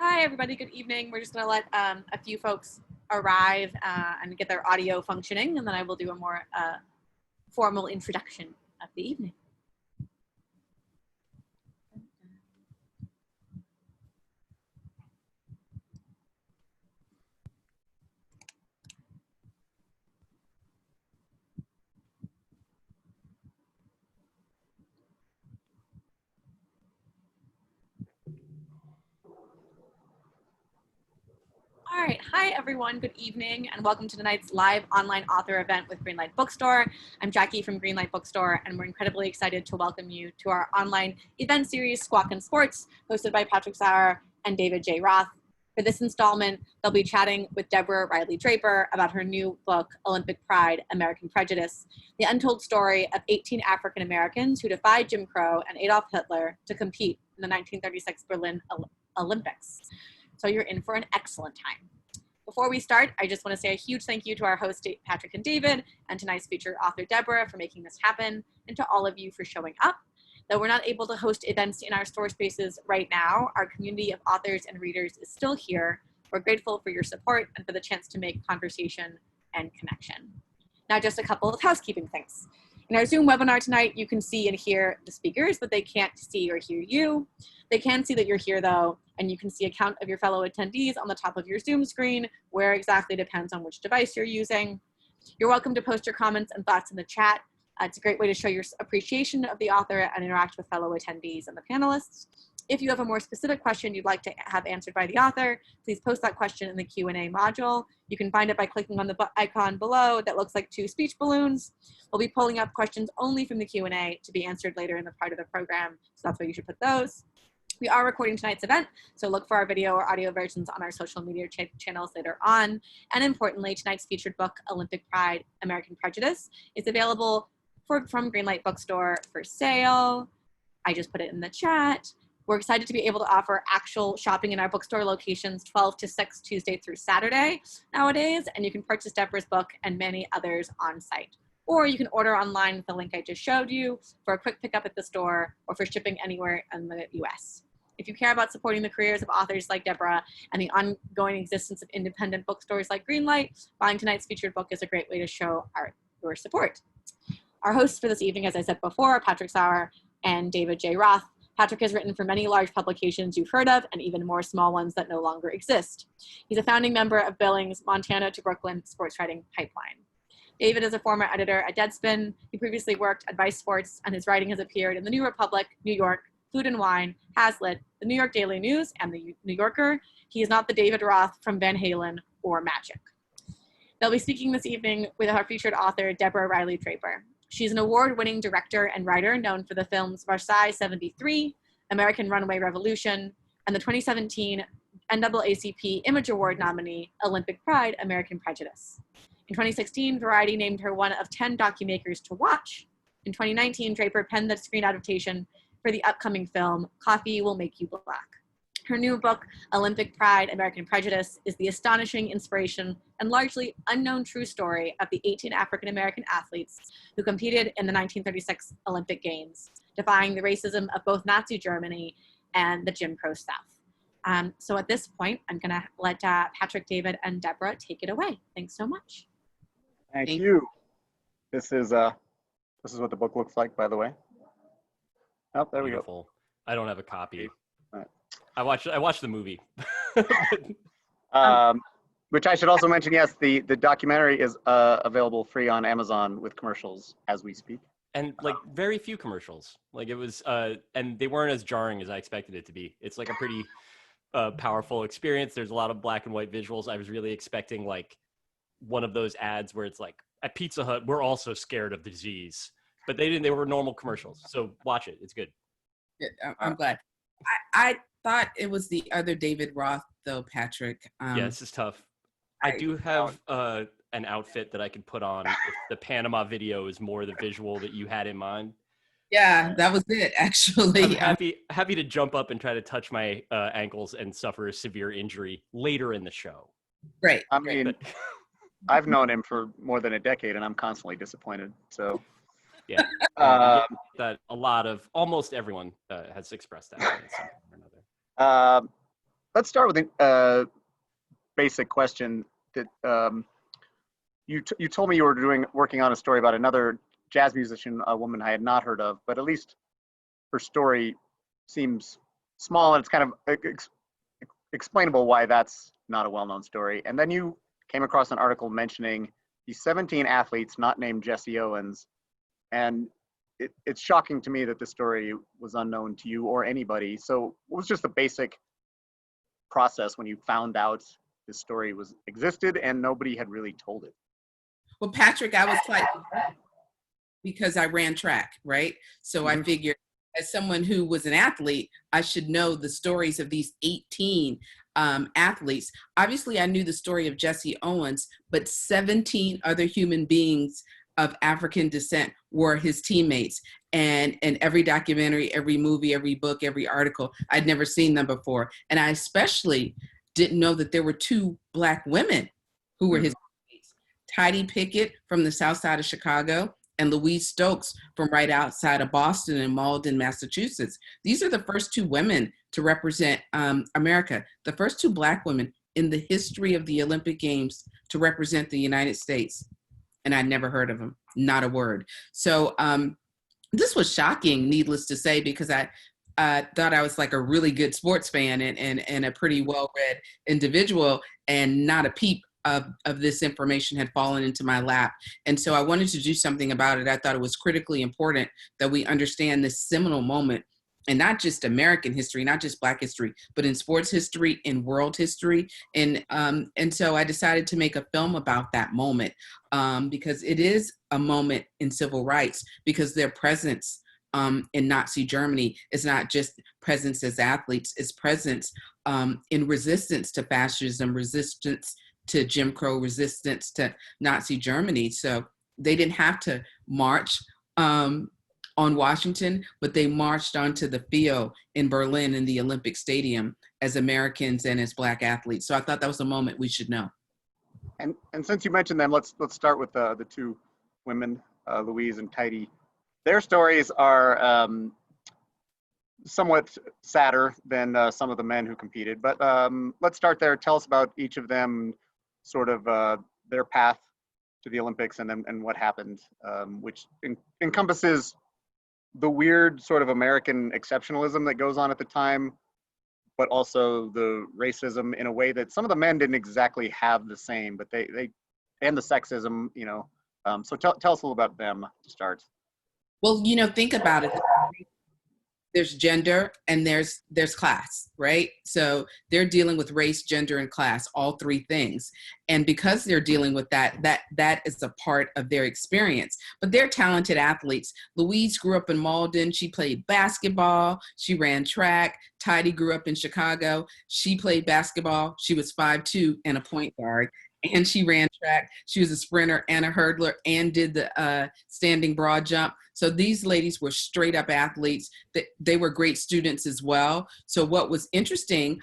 Hi, everybody. Good evening. We're just going to let a few folks arrive and get their audio functioning, and then I will do a more formal introduction of the evening. All right. Hi, everyone. Good evening, and welcome to tonight's live online author event with Greenlight Bookstore. I'm Jackie from Greenlight Bookstore, and we're incredibly excited to welcome you to our online event series, Squawkin Sports, hosted by Patrick Sauer and David J. Roth. For this installment, they'll be chatting with Deborah Riley Draper about her new book, Olympic Pride, American Prejudice, the untold story of 18 African Americans who defied Jim Crow and Adolf Hitler to compete in the 1936 Berlin Olympics. So you're in for an excellent time. Before we start, I just want to say a huge thank you to our hosts, Patrick and David, and tonight's featured author, Deborah, for making this happen, and to all of you for showing up. Though we're not able to host events in our store spaces right now, our community of authors and readers is still here. We're grateful for your support and for the chance to make conversation and connection. Now, just a couple of housekeeping things. In our Zoom webinar tonight, you can see and hear the speakers, but they can't see or hear you. They can see that you're here, though, and you can see a count of your fellow attendees on the top of your Zoom screen. Where exactly depends on which device you're using. You're welcome to post your comments and thoughts in the chat. It's a great way to show your appreciation of the author and interact with fellow attendees and the panelists. If you have a more specific question you'd like to have answered by the author, please post that question in the Q&A module. You can find it by clicking on the icon below that looks like two speech balloons. We'll be pulling up questions only from the Q&A to be answered later in the part of the program, so that's where you should put those. We are recording tonight's event, so look for our video or audio versions on our social media channels later on. And importantly, tonight's featured book, Olympic Pride, American Prejudice, is available from Greenlight Bookstore for sale. I just put it in the chat. We're excited to be able to offer actual shopping in our bookstore locations 12 to 6 Tuesday through Saturday nowadays, and you can purchase Deborah's book and many others on site. Or you can order online with the link I just showed you for a quick pickup at the store or for shipping anywhere in the US. If you care about supporting the careers of authors like Deborah and the ongoing existence of independent bookstores like Greenlight, buying tonight's featured book is a great way to show your support. Our hosts for this evening, as I said before, are Patrick Sauer and David J. Roth. Patrick has written for many large publications you've heard of and even more small ones that no longer exist. He's a founding member of Billings, Montana to Brooklyn Sports Writing Pipeline. David is a former editor at Deadspin. He previously worked at Vice Sports, and his writing has appeared in The New Republic, New York, Food and Wine, Hazlitt, The New York Daily News, and The New Yorker. He is not the David Roth from Van Halen or Magic. They'll be speaking this evening with our featured author, Deborah Riley Draper. She's an award-winning director and writer known for the films Versailles 73, American Runaway Revolution, and the 2017 NAACP Image Award nominee, Olympic Pride, American Prejudice. In 2016, Variety named her one of 10 documakers to watch. In 2019, Draper penned the screen adaptation for the upcoming film, Coffee Will Make You Black. Her new book, Olympic Pride, American Prejudice, is the astonishing, inspiration, and largely unknown true story of the 18 African-American athletes who competed in the 1936 Olympic Games, defying the racism of both Nazi Germany and the Jim Crow South. So at this point, I'm gonna let Patrick, David, and Deborah take it away. Thanks so much. Thank you. This is what the book looks like, by the way. Oh, there Beautiful. we go. I don't have a copy. Right. I watched the movie. Which I should also mention, yes, the documentary is available free on Amazon with commercials as we speak. And like very few commercials. Like it was, and they weren't as jarring as I expected it to be. It's like a pretty powerful experience. There's a lot of black and white visuals. I was really expecting like one of those ads where it's like, at Pizza Hut, we're also scared of the disease. But they didn't, they were normal commercials. So watch it, it's good. Yeah, I'm glad. I thought it was the other David Roth, though, Patrick. Yeah, this is tough. I do have an outfit that I can put on if the Panama video is more the visual that you had in mind. Yeah, that was it, actually. I'm happy to jump up and try to touch my ankles and suffer a severe injury later in the show. Great. I mean, I've known him for more than a decade, and I'm constantly disappointed. So, yeah, that almost everyone has expressed that in some way or another. let's start with a basic question that you told me you were working on a story about another jazz musician, a woman I had not heard of, but at least her story seems small, and it's kind of explainable why that's not a well-known story. And then you came across an article mentioning these 17 athletes not named Jesse Owens, and it's shocking to me that this story was unknown to you or anybody. So what was just the basic process when you found out this story existed and nobody had really told it? Well, Patrick, I was like, because I ran track, right? So I figured as someone who was an athlete, I should know the stories of these 18 athletes. Obviously, I knew the story of Jesse Owens, but 17 other human beings of African descent were his teammates. And every documentary, every movie, every book, every article, I'd never seen them before. And I especially didn't know that there were 2 Black women who were his teammates. Tidie Pickett from the south side of Chicago and Louise Stokes from right outside of Boston in Malden, Massachusetts. These are the first 2 women to represent America, the first 2 Black women in the history of the Olympic Games to represent the United States. And I'd never heard of them, not a word. So this was shocking, needless to say, because I thought I was like a really good sports fan and a pretty well-read individual, and not a peep of this information had fallen into my lap. And so I wanted to do something about it. I thought it was critically important that we understand this seminal moment, and not just American history, not just Black history, but in sports history, in world history. And so I decided to make a film about that moment because it is a moment in civil rights, because their presence in Nazi Germany is not just presence as athletes, it's presence in resistance to fascism, resistance to Jim Crow, resistance to Nazi Germany. So they didn't have to march on Washington, but they marched onto the field in Berlin in the Olympic Stadium as Americans and as Black athletes. So I thought that was a moment we should know. And since you mentioned them, let's start with the 2 women, Louise and Tidie. Their stories are somewhat sadder than some of the men who competed, but let's start there. Tell us about each of them, sort of their path to the Olympics and what happened, which encompasses the weird sort of American exceptionalism that goes on at the time, but also the racism in a way that some of the men didn't exactly have the same, but they and the sexism, you know. So tell us a little about them to start. Well, you know, think about it. There's gender and there's class, right? So they're dealing with race, gender, and class, all 3 things. And because they're dealing with that is a part of their experience. But they're talented athletes. Louise grew up in Malden. She played basketball. She ran track. Tidie grew up in Chicago. She played basketball. She was 5'2" and a point guard. And she ran track. She was a sprinter and a hurdler and did the standing broad jump. So these ladies were straight up athletes. They were great students as well. So what was interesting,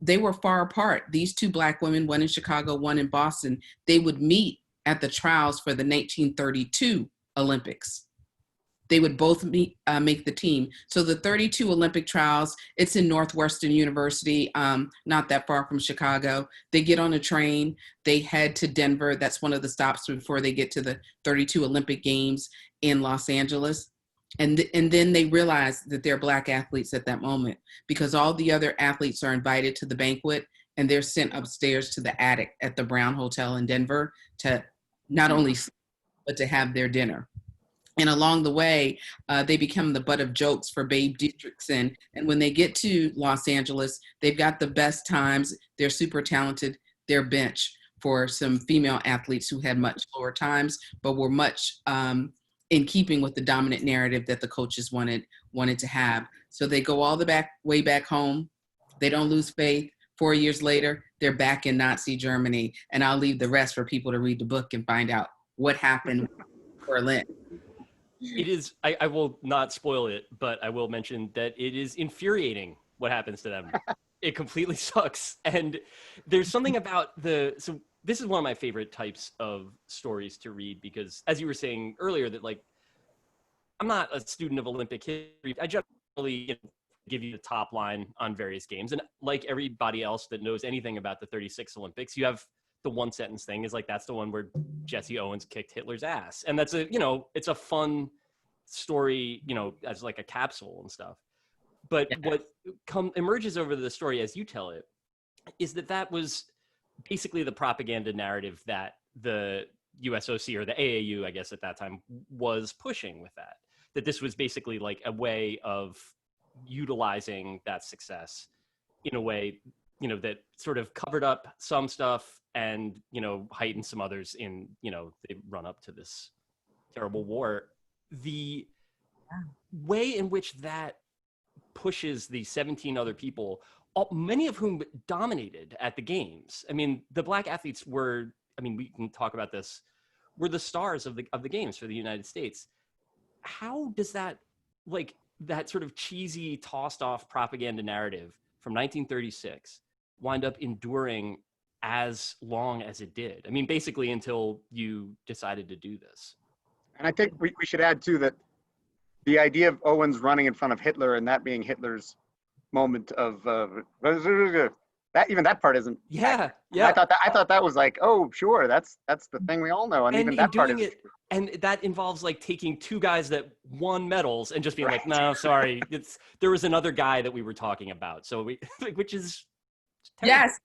they were far apart. These 2 Black women, one in Chicago, one in Boston, they would meet at the trials for the 1932 Olympics. They would both make the team. So the 32 Olympic trials, it's in Northwestern University, not that far from Chicago. They get on a train, they head to Denver. That's one of the stops before they get to the 32 Olympic Games in Los Angeles. And then they realize that they're Black athletes at that moment, because all the other athletes are invited to the banquet and they're sent upstairs to the attic at the Brown Hotel in Denver to not only sleep, but to have their dinner. And along the way, they become the butt of jokes for Babe Dietrichson. And when they get to Los Angeles, they've got the best times. They're super talented. They're bench for some female athletes who had much lower times, but were much in keeping with the dominant narrative that the coaches wanted to have. So they go all the way back home. They don't lose faith. 4 years later, they're back in Nazi Germany. And I'll leave the rest for people to read the book and find out what happened in Berlin. It is, I will not spoil it, but I will mention that it is infuriating what happens to them. It completely sucks. And there's something about so this is one of my favorite types of stories to read, because as you were saying earlier, that like, I'm not a student of Olympic history. I generally give you the top line on various games. And like everybody else that knows anything about the 36 Olympics, you have the one sentence thing is like, that's the one where Jesse Owens kicked Hitler's ass. And that's it's a fun story, as like a capsule and stuff. But what emerges over the story as you tell it is that was basically the propaganda narrative that the USOC or the AAU, I guess at that time, was pushing with that this was basically like a way of utilizing that success in a way, that sort of covered up some stuff and, heightened some others in, the run up to this terrible war. The way in which that pushes the 17 other people, many of whom dominated at the games. I mean, the Black athletes we can talk about this, were the stars of the games for the United States. How does that, like, that sort of cheesy, tossed off propaganda narrative from 1936 wind up enduring as long as it did? I mean, basically until you decided to do this. And I think we should add too that the idea of Owens running in front of Hitler and that being Hitler's moment of that part isn't. Yeah. I thought that was like, oh, sure, that's the thing we all know, and even that part is. And that involves like taking two guys that won medals and just being like, no, sorry, there was another guy that we were talking about. So which is terrible. Yes,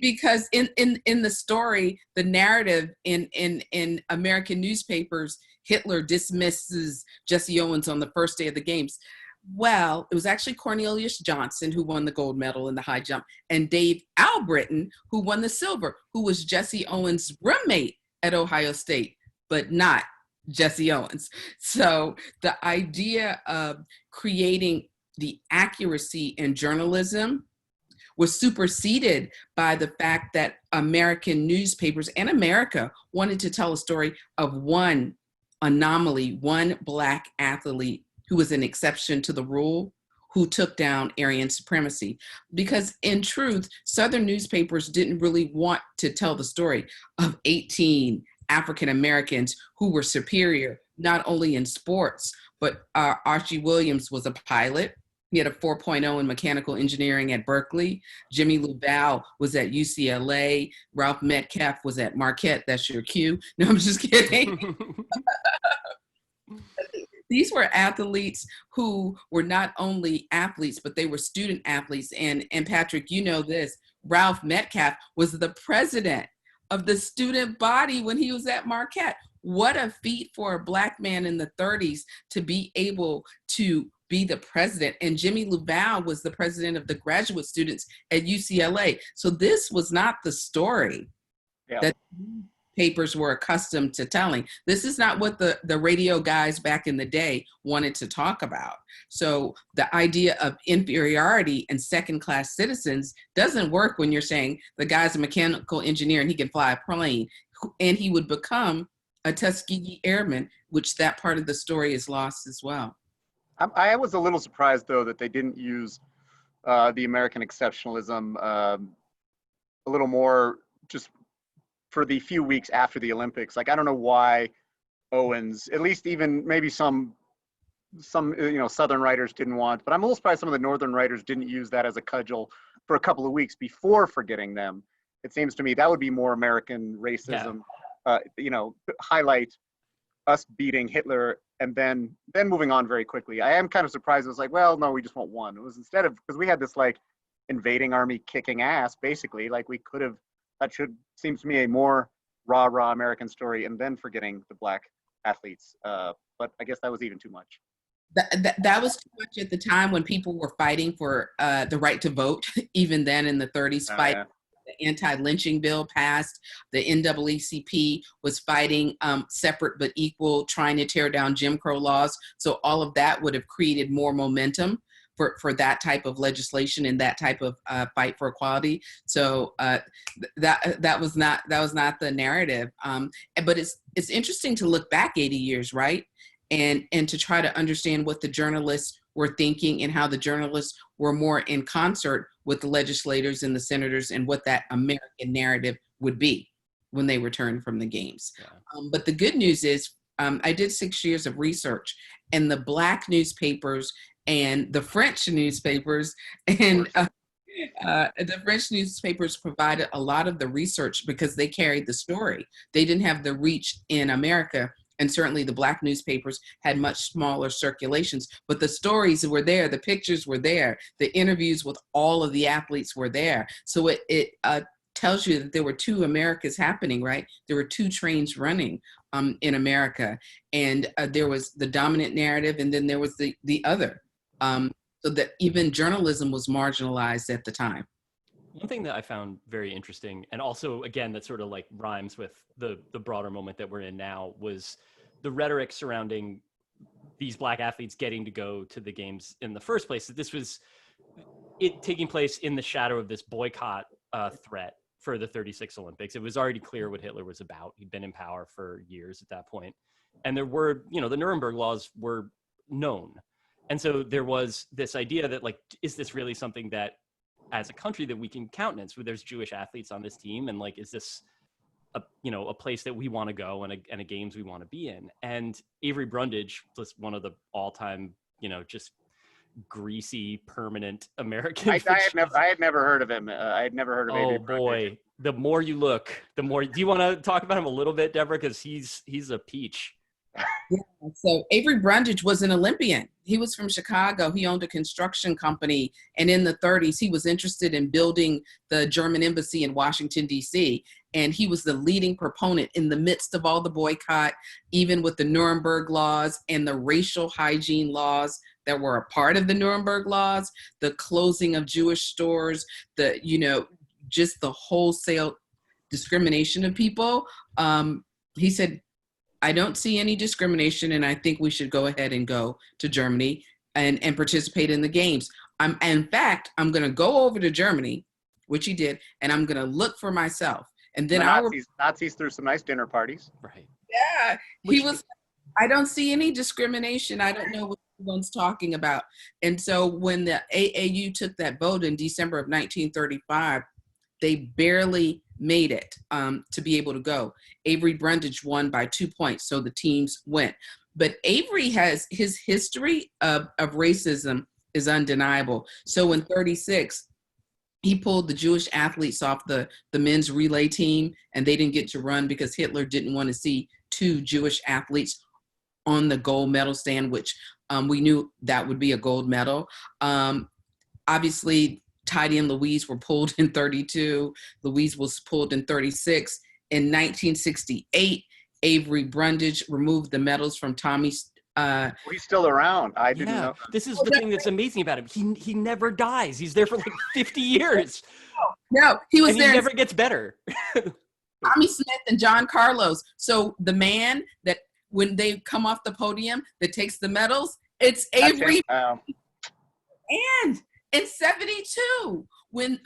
because in the story, the narrative in American newspapers, Hitler dismisses Jesse Owens on the first day of the games. Well, it was actually Cornelius Johnson who won the gold medal in the high jump, and Dave Albritton who won the silver, who was Jesse Owens' roommate at Ohio State, but not Jesse Owens. So the idea of creating the accuracy in journalism was superseded by the fact that American newspapers and America wanted to tell a story of one anomaly, one Black athlete who was an exception to the rule, who took down Aryan supremacy. Because in truth, Southern newspapers didn't really want to tell the story of 18 African Americans who were superior, not only in sports, but Archie Williams was a pilot. He had a 4.0 in mechanical engineering at Berkeley. Jimmy Lubau was at UCLA. Ralph Metcalf was at Marquette. That's your cue. No, I'm just kidding. These were athletes who were not only athletes, but they were student athletes. And Patrick, you know this, Ralph Metcalf was the president of the student body when he was at Marquette. What a feat for a Black man in the 30s to be able to be the president. And Jimmy Lubau was the president of the graduate students at UCLA. So this was not the story that papers were accustomed to telling. This is not what the radio guys back in the day wanted to talk about. So the idea of inferiority and second-class citizens doesn't work when you're saying the guy's a mechanical engineer and he can fly a plane, and he would become a Tuskegee Airman, which that part of the story is lost as well. I was a little surprised, though, that they didn't use the American exceptionalism a little more just for the few weeks after the Olympics. Like, I don't know why Owens, at least even maybe some Southern writers didn't want, but I'm a little surprised some of the Northern writers didn't use that as a cudgel for a couple of weeks before forgetting them. It seems to me that would be more American racism, highlight us beating Hitler and then moving on very quickly. I am kind of surprised. It was like, well, no, we just want one. It was instead of, because we had this like invading army kicking ass, basically, like we could have, seems to me a more raw American story, and then forgetting the Black athletes. But I guess that was even too much. That was too much at the time when people were fighting for the right to vote. Even then in the 30s, the anti-lynching bill passed. The NAACP was fighting separate but equal, trying to tear down Jim Crow laws. So all of that would have created more momentum for that type of legislation and that type of fight for equality. So that was not the narrative. But it's interesting to look back 80 years, right? And to try to understand what the journalists were thinking and how the journalists were more in concert with the legislators and the senators and what that American narrative would be when they returned from the games. Yeah. But the good news is I did 6 years of research, and the Black newspapers and the French newspapers. And the French newspapers provided a lot of the research because they carried the story. They didn't have the reach in America. And certainly the Black newspapers had much smaller circulations, but the stories were there, the pictures were there, the interviews with all of the athletes were there. So it tells you that there were two Americas happening, right? There were two trains running in America. And there was the dominant narrative, and then there was the other. So that even journalism was marginalized at the time. One thing that I found very interesting, and also, again, that sort of like rhymes with the broader moment that we're in now, was the rhetoric surrounding these Black athletes getting to go to the games in the first place. That this was it taking place in the shadow of this boycott threat for the 36 Olympics. It was already clear what Hitler was about. He'd been in power for years at that point. And there were, the Nuremberg laws were known. And so there was this idea that, like, is this really something that as a country that we can countenance, where there's Jewish athletes on this team? And like, is this a place that we want to go and a games we want to be in? And Avery Brundage was one of the all-time, just greasy, permanent American. I had never heard of him. I had never heard of Avery Brundage. Boy, the more you look, the more. Do you want to talk about him a little bit, Deborah? Because he's a peach. Yeah, so Avery Brundage was an Olympian. He was from Chicago. He owned a construction company. And in the 30s, he was interested in building the German embassy in Washington, D.C. And he was the leading proponent in the midst of all the boycott, even with the Nuremberg laws and the racial hygiene laws that were a part of the Nuremberg laws, the closing of Jewish stores, just the wholesale discrimination of people. He said, I don't see any discrimination, and I think we should go ahead and go to Germany and participate in the games. In fact, I'm going to go over to Germany, which he did, and I'm going to look for myself. And then Nazis threw some nice dinner parties. Right. Yeah, I don't see any discrimination. I don't know what everyone's talking about. And so when the AAU took that vote in December of 1935, they barely made it to be able to go. Avery Brundage won by 2 points, so the teams went. But Avery his history of racism is undeniable. So in 36, he pulled the Jewish athletes off the men's relay team, and they didn't get to run because Hitler didn't want to see two Jewish athletes on the gold medal stand, which we knew that would be a gold medal. Obviously, Tidy and Louise were pulled in 32. Louise was pulled in 36. In 1968, Avery Brundage removed the medals from Tommy's. He's still around. I didn't know. This is the thing that's amazing about him. He never dies. He's there for like 50 years. No, he was there. He never gets better. Tommy Smith and John Carlos. So the man that when they come off the podium that takes the medals, it's Avery. And in 72, when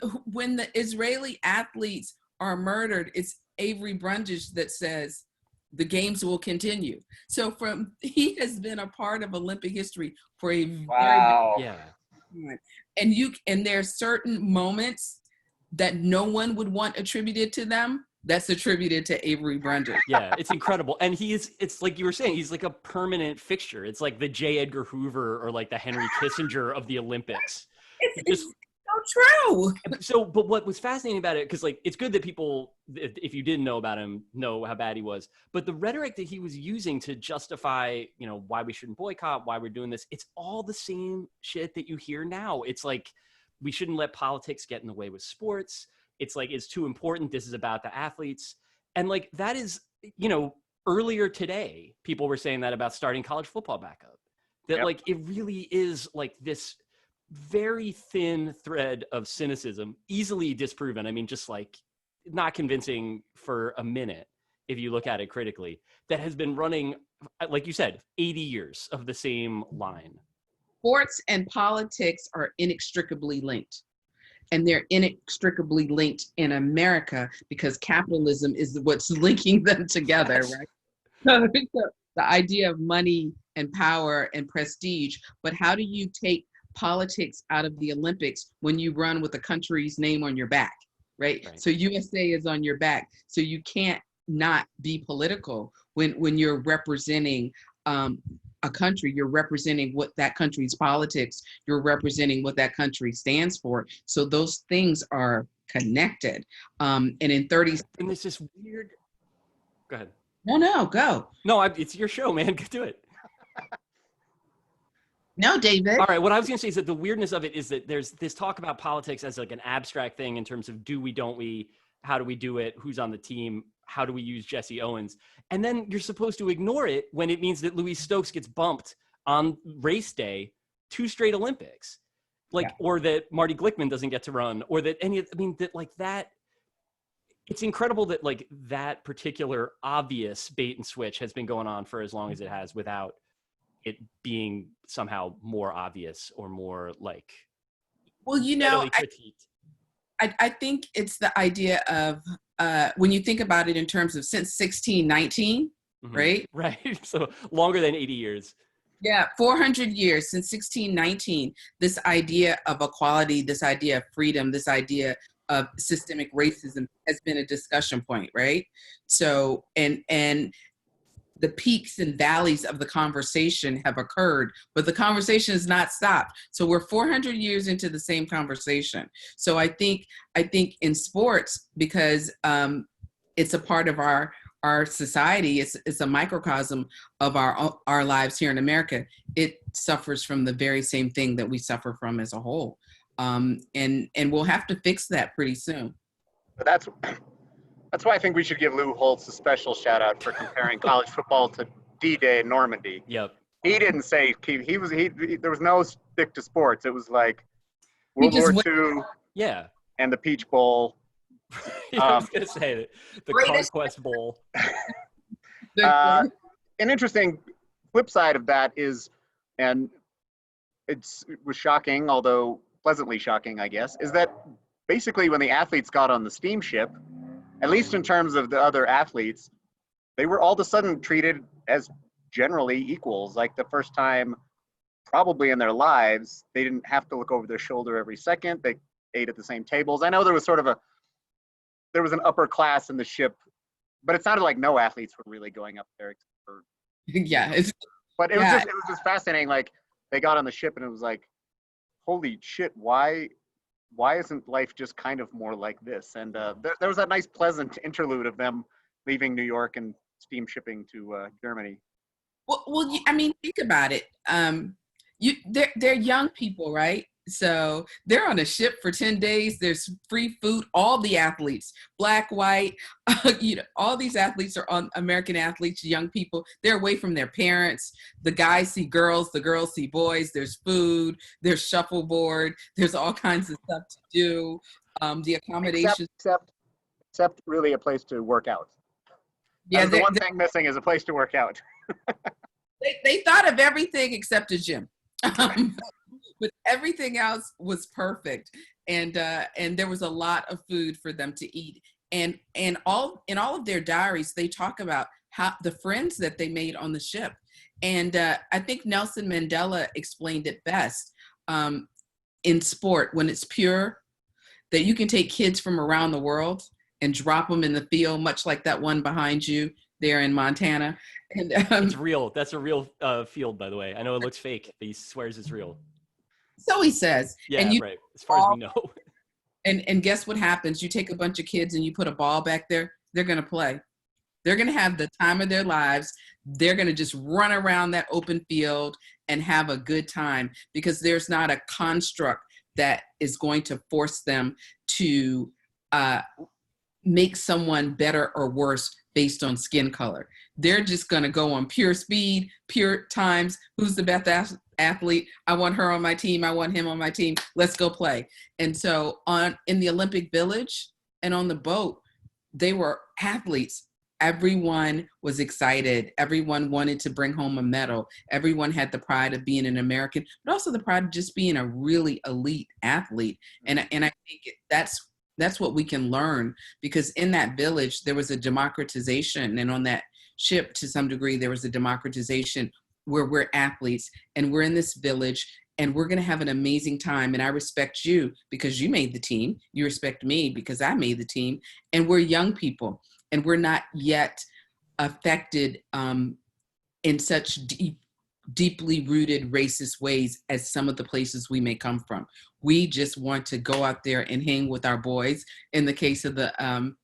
the Israeli athletes are murdered, it's Avery Brundage that says the games will continue. So he has been a part of Olympic history for a very yeah. time. And there's certain moments that no one would want attributed to them. That's attributed to Avery Brundage. Yeah, it's incredible. And it's like you were saying, he's like a permanent fixture. It's like the J. Edgar Hoover or like the Henry Kissinger of the Olympics. It's so true. But what was fascinating about it, because like it's good that people, if you didn't know about him, know how bad he was. But the rhetoric that he was using to justify, why we shouldn't boycott, why we're doing this, it's all the same shit that you hear now. It's like we shouldn't let politics get in the way with sports. It's like it's too important. This is about the athletes, and like that is, earlier today, people were saying that about starting college football back up. That like it really is like this very thin thread of cynicism, easily disproven. I mean, just like not convincing for a minute if you look at it critically, that has been running, like you said, 80 years of the same line. Sports and politics are inextricably linked. And they're inextricably linked in America because capitalism is what's linking them together, right? So the idea of money and power and prestige, but how do you take politics out of the Olympics when you run with a country's name on your back, right? So USA is on your back. So you can't not be political when you're representing a country, you're representing what that country's politics, you're representing what that country stands for. So those things are connected. And in 30. And there's this weird, go ahead. No, go. No, it's your show, man. Do it. No, David. All right. What I was going to say is that the weirdness of it is that there's this talk about politics as like an abstract thing in terms of do we, don't we, how do we do it, who's on the team, how do we use Jesse Owens? And then you're supposed to ignore it when it means that Louise Stokes gets bumped on race day 2 straight Olympics, like, or that Marty Glickman doesn't get to run, or that that it's incredible that like that particular obvious bait and switch has been going on for as long as it has without it being somehow more obvious or more like, well, I think it's the idea of when you think about it in terms of since 1619, right? Right. So longer than 80 years. Yeah, 400 years since 1619, this idea of equality, this idea of freedom, this idea of systemic racism has been a discussion point, right? So, and the peaks and valleys of the conversation have occurred, but the conversation has not stopped. So we're 400 years into the same conversation. So I think in sports, because it's a part of our society, it's a microcosm of our lives here in America. It suffers from the very same thing that we suffer from as a whole. And we'll have to fix that pretty soon. But that's why I think we should give Lou Holtz a special shout out for comparing college football to D-Day in Normandy. Yep. He didn't say there was no stick to sports. It was like World War II, yeah, and the Peach Bowl. I was gonna say the Conquest Bowl. An interesting flip side of that is, and it was shocking, although pleasantly shocking, I guess, is that basically when the athletes got on the steamship, at least in terms of the other athletes, they were all of a sudden treated as generally equals. Like the first time probably in their lives, they didn't have to look over their shoulder every second. They ate at the same tables. I know there was there was an upper class in the ship, but it sounded like no athletes were really going up there. Yeah. But it was just fascinating. Like they got on the ship and it was like, holy shit, why isn't life just kind of more like this? And there was that nice pleasant interlude of them leaving New York and steam shipping to Germany. Well, I mean, think about it. They're young people, right? So they're on a ship for 10 days. There's free food. All the athletes, black, white, all these athletes are on American athletes, young people. They're away from their parents. The guys see girls, the girls see boys. There's food, there's shuffleboard. There's all kinds of stuff to do. The accommodations. Except really a place to work out. Yeah, the one thing missing is a place to work out. They thought of everything except a gym. But everything else was perfect, and there was a lot of food for them to eat, and in all of their diaries they talk about how the friends that they made on the ship, and I think Nelson Mandela explained it best in sport when it's pure, that you can take kids from around the world and drop them in the field, much like that one behind you there in Montana. And it's real. That's a real field, by the way. I know it looks fake, but he swears it's real. So he says. Yeah, and right. As far as we know. And guess what happens? You take a bunch of kids and you put a ball back there, they're going to play. They're going to have the time of their lives. They're going to just run around that open field and have a good time, because there's not a construct that is going to force them to make someone better or worse based on skin color. They're just going to go on pure speed, pure times. Who's the best athlete? I want her on my team. I want him on my team. Let's go play. And so in the Olympic Village and on the boat, they were athletes. Everyone was excited. Everyone wanted to bring home a medal. Everyone had the pride of being an American, but also the pride of just being a really elite athlete. And I think that's what we can learn, because in that village, there was a democratization. And on that ship, to some degree, there was a democratization where we're athletes and we're in this village and we're going to have an amazing time. And I respect you because you made the team. You respect me because I made the team. And we're young people and we're not yet affected in such deep deeply rooted racist ways as some of the places we may come from. We just want to go out there and hang with our boys, in the case of the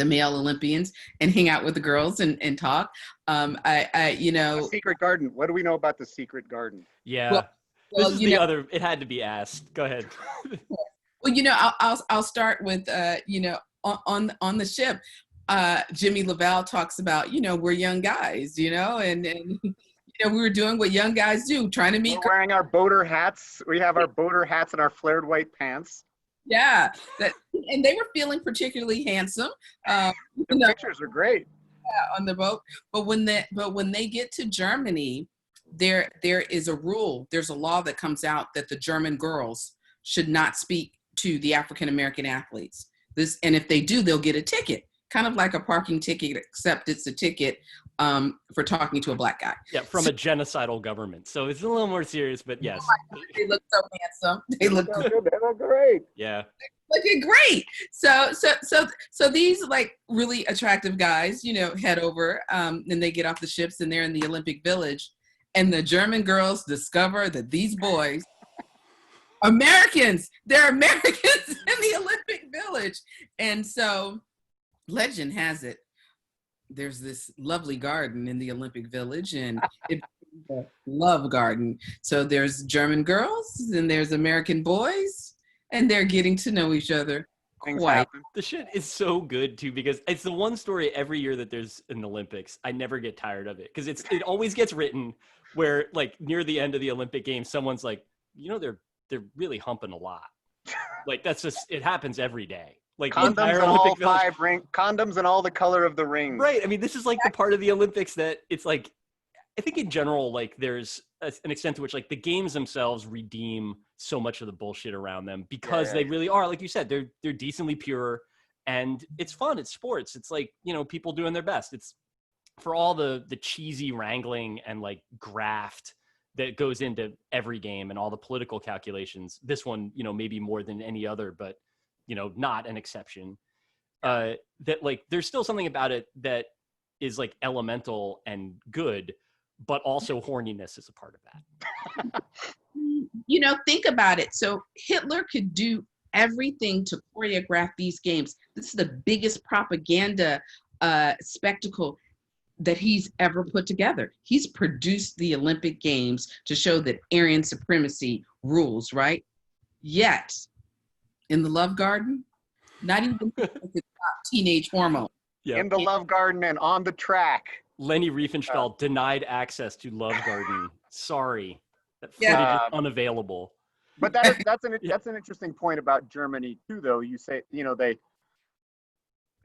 male Olympians, and hang out with the girls and talk. The secret garden. What do we know about the secret garden? Yeah. Well, This is the other, it had to be asked. Go ahead. Well, I'll start with, on the ship, Jimmy Lavelle talks about, we're young guys, and we were doing what young guys do, trying to meet. We're wearing our boater hats. We have our boater hats and our flared white pants. Yeah, and they were feeling particularly handsome. The pictures are great. Yeah, on the boat. But when they get to Germany, there is a rule. There's a law that comes out that the German girls should not speak to the African American athletes. And if they do, they'll get a ticket, kind of like a parking ticket, except it's a ticket for talking to a black guy. Yeah, from a genocidal government. So it's a little more serious, but yes. They look so handsome. They look good. They look great. Yeah. Looking great. So these like really attractive guys, head over and they get off the ships and they're in the Olympic Village, and the German girls discover that these boys, they're Americans in the Olympic Village. And so legend has it, there's this lovely garden in the Olympic Village, and it's a love garden. So there's German girls and there's American boys, and they're getting to know each other. The shit is so good too, because it's the one story every year that there's an Olympics. I never get tired of it, because it always gets written where, like, near the end of the Olympic Games, someone's like, they're really humping a lot. Like, that's just, it happens every day. Like, condoms and all 5 condoms and all the color of the rings. Right. I mean, this is like the part of the Olympics that it's like, I think in general, like, there's an extent to which, like, the games themselves redeem so much of the bullshit around them, because they really are, like you said, they're decently pure, and it's fun. It's sports. It's like, people doing their best. It's for all the cheesy wrangling and like graft that goes into every game and all the political calculations. This one, maybe more than any other, but not an exception. That, like, there's still something about it that is like elemental and good, but also horniness is a part of that. Think about it. So Hitler could do everything to choreograph these games. This is the biggest propaganda spectacle that he's ever put together. He's produced the Olympic Games to show that Aryan supremacy rules, right? Yet, in the Love Garden, not even the teenage hormone. Yeah. In the Love Garden and on the track. Lenny Riefenstahl denied access to Love Garden. Sorry. That footage is unavailable. But that's an interesting point about Germany too, though. You say, they,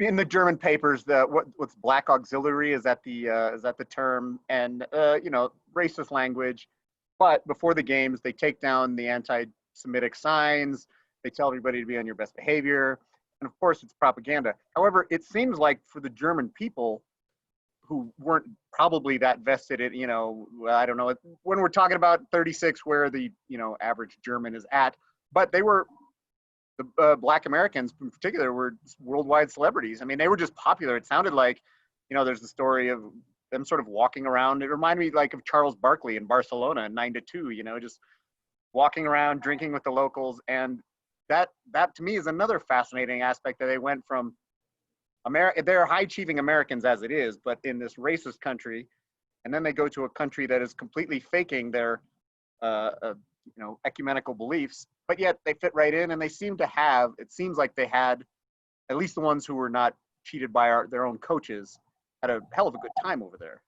in the German papers, what's black auxiliary is that the term, and racist language. But before the games, they take down the anti-Semitic signs. They tell everybody to be on your best behavior, and of course, it's propaganda. However, it seems like for the German people, who weren't probably that vested in, I don't know, when we're talking about 36, where the average German is at, but they were. The Black Americans in particular were worldwide celebrities. I mean, they were just popular. It sounded like, there's the story of them sort of walking around. It reminded me like of Charles Barkley in Barcelona in 9-2, just walking around, drinking with the locals. And that to me is another fascinating aspect, that they went from they're high achieving Americans as it is, but in this racist country. And then they go to a country that is completely faking their, ecumenical beliefs, but yet they fit right in, and they seem to have, it seems like they had, at least the ones who were not cheated by their own coaches, had a hell of a good time over there.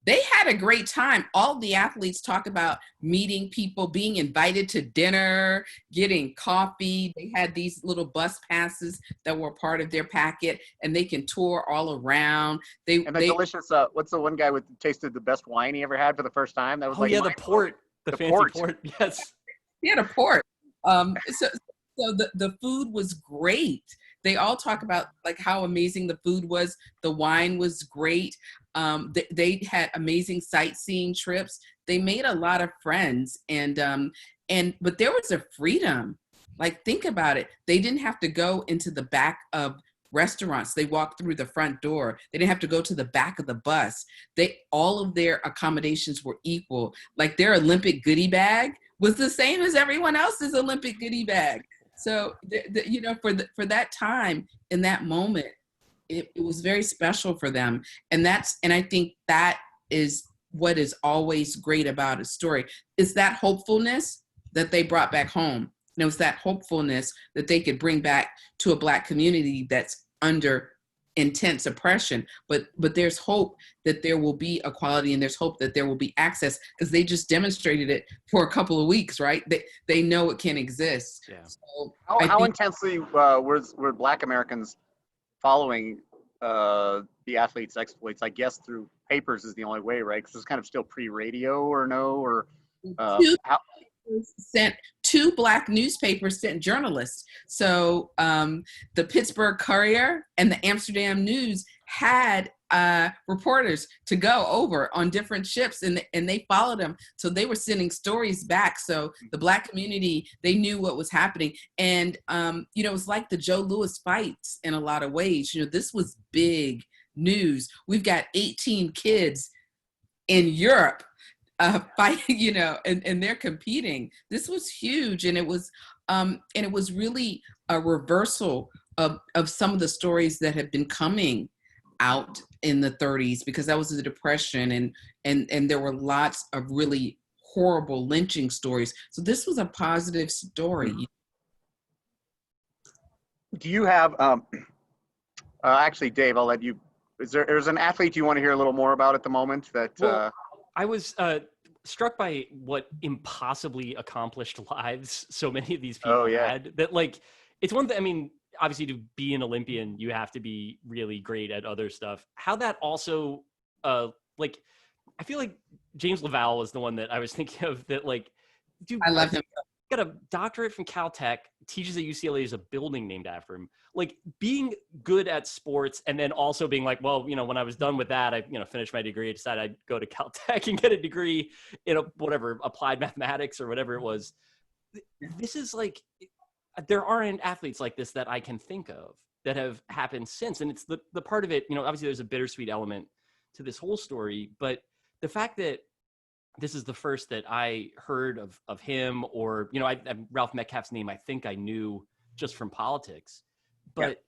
They had a great time. All the athletes talk about meeting people, being invited to dinner, getting coffee. They had these little bus passes that were part of their packet, and they can tour all around. They delicious, what's the one guy with tasted the best wine he ever had for the first time? That was the port. The fancy port. Yes. He had a port. So the food was great. They all talk about like how amazing the food was. The wine was great. They had amazing sightseeing trips. They made a lot of friends, but there was a freedom. Like, think about it. They didn't have to go into the back of restaurants. They walked through the front door. They didn't have to go to the back of the bus. All of their accommodations were equal. Like their Olympic goodie bag was the same as everyone else's Olympic goodie bag. So, for that time, in that moment, it was very special for them. And I think that is what is always great about a story, is that hopefulness that they brought back home. And it was that hopefulness that they could bring back to a Black community that's under intense oppression. But there's hope that there will be equality, and there's hope that there will be access, because they just demonstrated it for a couple of weeks, right? They know it can exist. Yeah. So How intensely were Black Americans following the athletes' exploits? I guess through papers is the only way, right? Because it's kind of still pre-radio, or no, or two Black newspapers sent journalists. So the Pittsburgh Courier and the Amsterdam News had reporters to go over on different ships, and they followed them. So they were sending stories back. So the Black community, they knew what was happening. And, it was like the Joe Louis fights in a lot of ways. This was big news. We've got 18 kids in Europe fighting, and they're competing. This was huge. And it was really a reversal of some of the stories that have been coming out in the 30s, because that was the Depression, and there were lots of really horrible lynching stories. So this was a positive story. Do you have, actually, Dave, I'll let you, there's an athlete you want to hear a little more about at the moment that... Well, I was struck by what impossibly accomplished lives so many of these people had, that it's one thing, I mean, obviously to be an Olympian, you have to be really great at other stuff. How that also, I feel like James Laval was the one that I was thinking of, that dude, I love him. Got a doctorate from Caltech, teaches at UCLA, there's a building named after him. Being good at sports, and then also being when I was done with that, I finished my degree, I decided I'd go to Caltech and get a degree in applied mathematics or whatever it was. This is there aren't athletes like this that I can think of that have happened since. And it's the part of it, obviously there's a bittersweet element to this whole story, but the fact that this is the first that I heard of him, or, Ralph Metcalf's name, I think I knew just from politics, but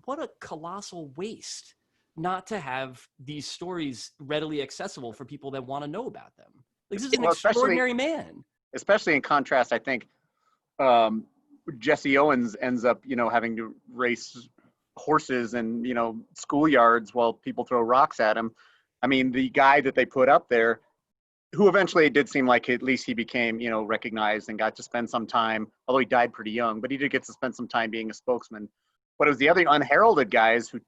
what a colossal waste not to have these stories readily accessible for people that want to know about them. This is an extraordinary man. Especially in contrast, I think, Jesse Owens ends up, having to race horses and, schoolyards while people throw rocks at him. I mean, the guy that they put up there, who eventually it did seem like at least he became, recognized and got to spend some time, although he died pretty young, but he did get to spend some time being a spokesman. But it was the other unheralded guys who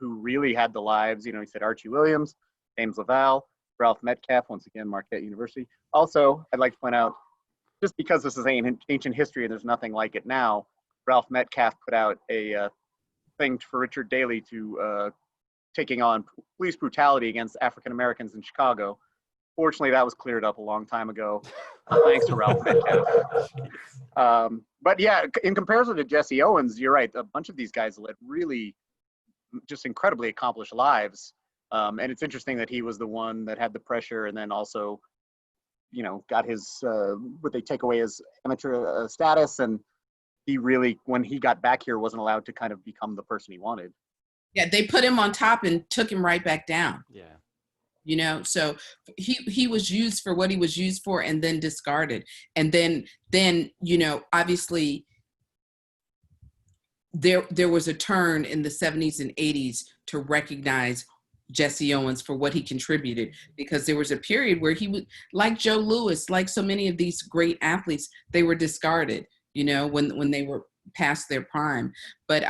really had the lives. He said Archie Williams, James Laval, Ralph Metcalf, once again, Marquette University. Also, I'd like to point out, just because this is ancient history and there's nothing like it now, Ralph Metcalf put out a thing for Richard Daley to taking on police brutality against African Americans in Chicago. Fortunately, that was cleared up a long time ago, thanks to Ralph Metcalf. But yeah, in comparison to Jesse Owens, you're right. A bunch of these guys led really just incredibly accomplished lives. And it's interesting that he was the one that had the pressure, and then also, got his, what they take away his amateur status. And he really, when he got back here, wasn't allowed to kind of become the person he wanted. Yeah, they put him on top and took him right back down. Yeah. So he was used for what he was used for, and then discarded. And then obviously there was a turn in the 70s and 80s to recognize Jesse Owens for what he contributed, because there was a period where he was like Joe Louis, like so many of these great athletes, they were discarded, when they were past their prime. But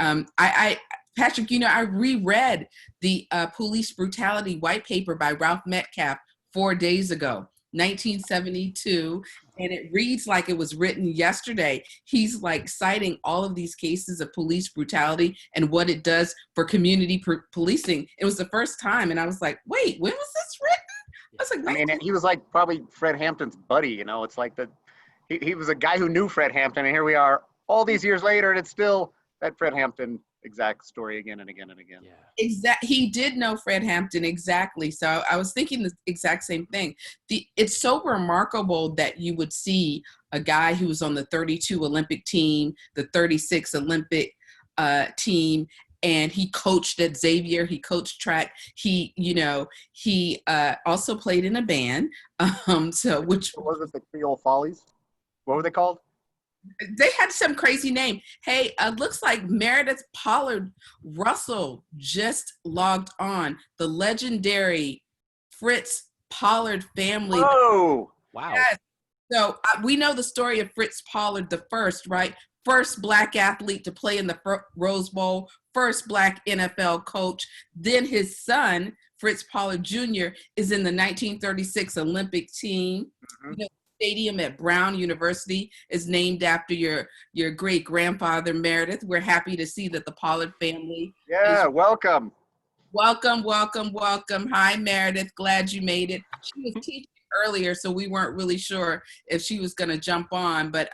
Patrick, I reread the police brutality white paper by Ralph Metcalf 4 days ago, 1972, and it reads like it was written yesterday. He's citing all of these cases of police brutality and what it does for community policing. It was the first time, and I was like, wait, when was this written? I was like, I mean, he was probably Fred Hampton's buddy, it's like he was a guy who knew Fred Hampton, and here we are all these years later, and it's still that Fred Hampton exact story again and again and again. Yeah. He did know Fred Hampton, exactly. So I was thinking the exact same thing. It's so remarkable that you would see a guy who was on the 32 Olympic team, the 36 Olympic team, and he coached at Xavier. He coached track. He also played in a band. Which what was it, the Creole Follies? What were they called? They had some crazy name. Hey, looks like Meredith Pollard Russell just logged on. The legendary Fritz Pollard family. Oh, Wow. Yes. So we know the story of Fritz Pollard the first, right? First Black athlete to play in the Rose Bowl, first Black NFL coach. Then his son, Fritz Pollard Jr., is in the 1936 Olympic team. Mhm. You know, stadium at Brown University is named after your great grandfather Meredith. We're happy to see that the Pollard family. Yeah, welcome. Welcome. Hi, Meredith. Glad you made it. She was teaching earlier, so we weren't really sure if she was going to jump on, but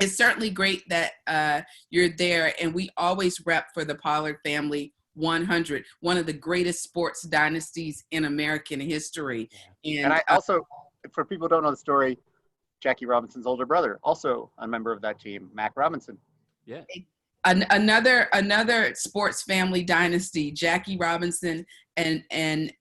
it's certainly great that you're there. And we always rep for the Pollard family 100, one of the greatest sports dynasties in American history. And I also, for people who don't know the story, Jackie Robinson's older brother, also a member of that team, Mack Robinson. Yeah. Another sports family dynasty, Jackie Robinson and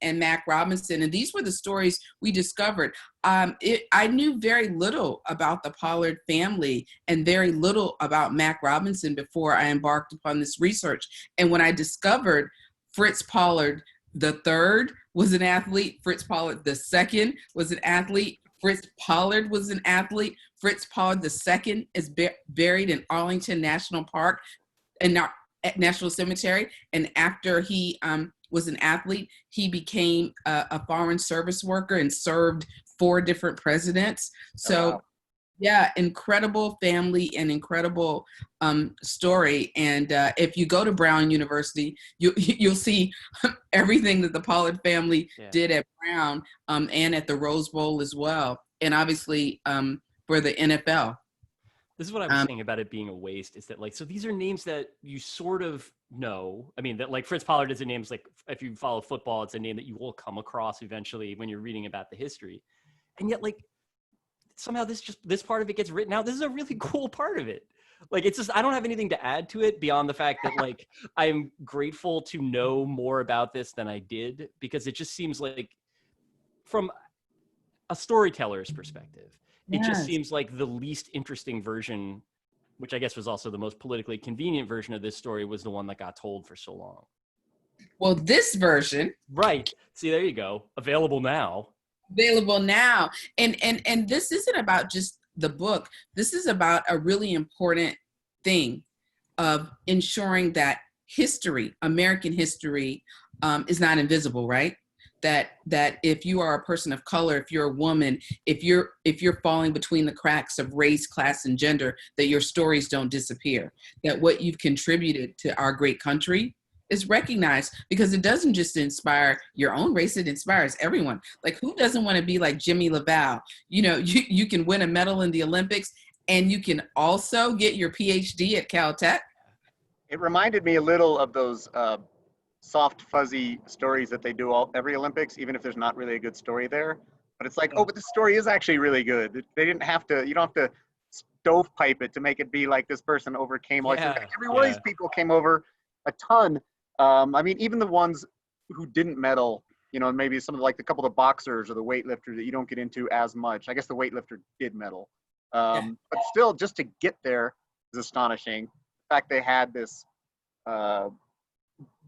Mack Robinson. And these were the stories we discovered. I knew very little about the Pollard family and very little about Mack Robinson before I embarked upon this research. And when I discovered Fritz Pollard the third was an athlete, Fritz Pollard the second was an athlete, Fritz Pollard was an athlete. Fritz Pollard II is buried in Arlington National Park and National Cemetery. And after he was an athlete, he became a foreign service worker and served 4 different presidents. So, wow. Yeah, incredible family and incredible story. And if you go to Brown University, you'll see everything that the Pollard family did at Brown and at the Rose Bowl as well. And obviously for the NFL. This is what I was saying about it being a waste, is that, like, so these are names that you sort of know. I mean, that, like, Fritz Pollard is a name, like, if you follow football, it's a name that you will come across eventually when you're reading about the history. And yet, like, somehow this part of it gets written out. This is a really cool part of it. Like, it's just, I don't have anything to add to it beyond the fact that, like, I'm grateful to know more about this than I did, because it just seems like, from a storyteller's perspective, it just seems like the least interesting version, which I guess was also the most politically convenient version of this story, was the one that got told for so long. Well, this version. Right. See, there you go. Available now. And this isn't about just the book. This is about a really important thing of ensuring that history, American history, is not invisible, right? That if you are a person of color, if you're a woman, if you're falling between the cracks of race, class, and gender, that your stories don't disappear. That what you've contributed to our great country is recognized, because it doesn't just inspire your own race, it inspires everyone. Like, who doesn't want to be like Jimmy LaValle? You know, you can win a medal in the Olympics and you can also get your PhD at Caltech. It reminded me a little of those soft, fuzzy stories that they do every Olympics, even if there's not really a good story there. But it's like, oh, but the story is actually really good. They didn't have to, you don't have to stovepipe it to make it be like this person overcame. Like, every one of these people came over a ton. I mean, even the ones who didn't medal, you know, maybe some of like the couple of boxers or the weightlifters that you don't get into as much. I guess the weightlifter did medal. But still, just to get there is astonishing. The fact they had this,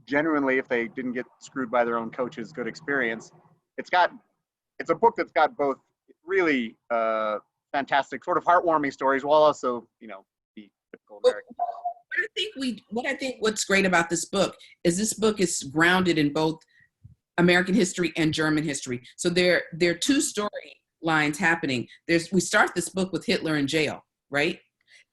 genuinely, if they didn't get screwed by their own coaches, good experience. It's a book that's got both really fantastic, sort of heartwarming stories, while also, you know, the typical American. What's great about this book is grounded in both American history and German history. So there are 2 storylines happening. We start this book with Hitler in jail, right?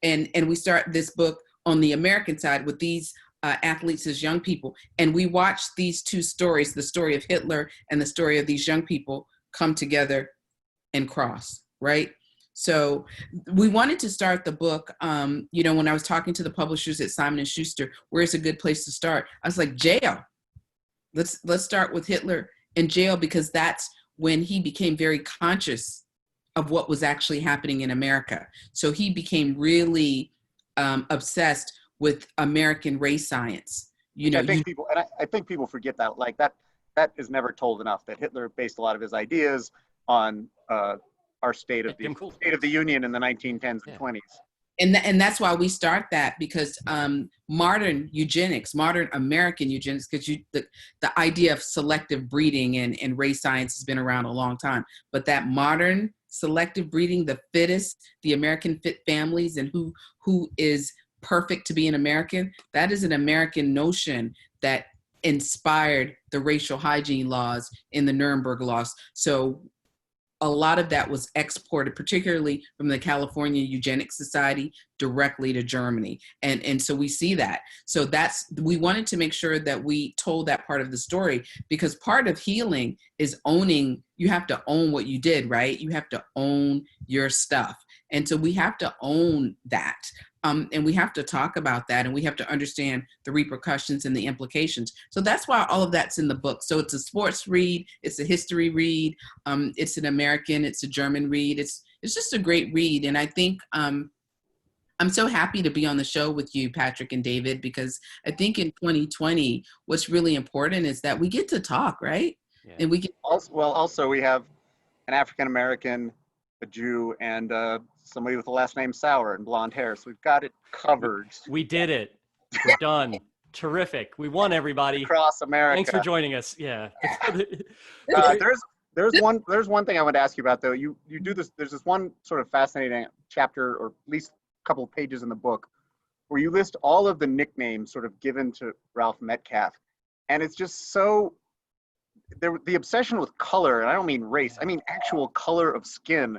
And we start this book on the American side with these athletes as young people. And we watch these 2 stories, the story of Hitler and the story of these young people, come together and cross, right? So we wanted to start the book, you know, when I was talking to the publishers at Simon & Schuster, where's a good place to start? I was like, jail. Let's start with Hitler in jail, because that's when he became very conscious of what was actually happening in America. So he became really obsessed with American race science. You know, I think people forget that. Like that is never told enough. That Hitler based a lot of his ideas on our State of the Union in the 1910s and 20s. And that's why we start that, because modern eugenics, modern American eugenics, because the idea of selective breeding and race science has been around a long time. But that modern selective breeding, the fittest, the American fit families, and who is perfect to be an American, that is an American notion that inspired the racial hygiene laws in the Nuremberg laws. So a lot of that was exported, particularly from the California Eugenics Society, directly to Germany. And so we see that. So we wanted to make sure that we told that part of the story, because part of healing is owning. You have to own what you did, right? You have to own your stuff. And so we have to own that. And we have to talk about that, and we have to understand the repercussions and the implications. So that's why all of that's in the book. So it's a sports read, it's a history read, it's an American, it's a German read. It's just a great read. And I think I'm so happy to be on the show with you, Patrick and David, because I think in 2020, what's really important is that we get to talk, right? Yeah. And we get Also we have an African American, a Jew, and somebody with the last name Sauer and blonde hair. So we've got it covered. We did it. We're done. Terrific. We won, everybody. Across America. Thanks for joining us. Yeah. There's one thing I want to ask you about, though. You do this. There's this one sort of fascinating chapter, or at least a couple of pages in the book, where you list all of the nicknames sort of given to Ralph Metcalf, and it's just so. The obsession with color, and I don't mean race, I mean actual color of skin.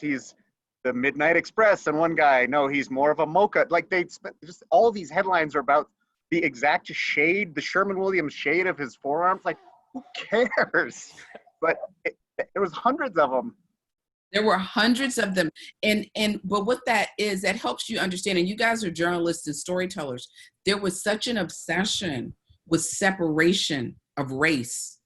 He's the Midnight Express, and one guy, no, he's more of a mocha. Like just all these headlines are about the exact shade, the Sherman-Williams shade of his forearms. Like, who cares? But there was hundreds of them. There were hundreds of them. But what that is, that helps you understand, and you guys are journalists and storytellers, there was such an obsession with separation of race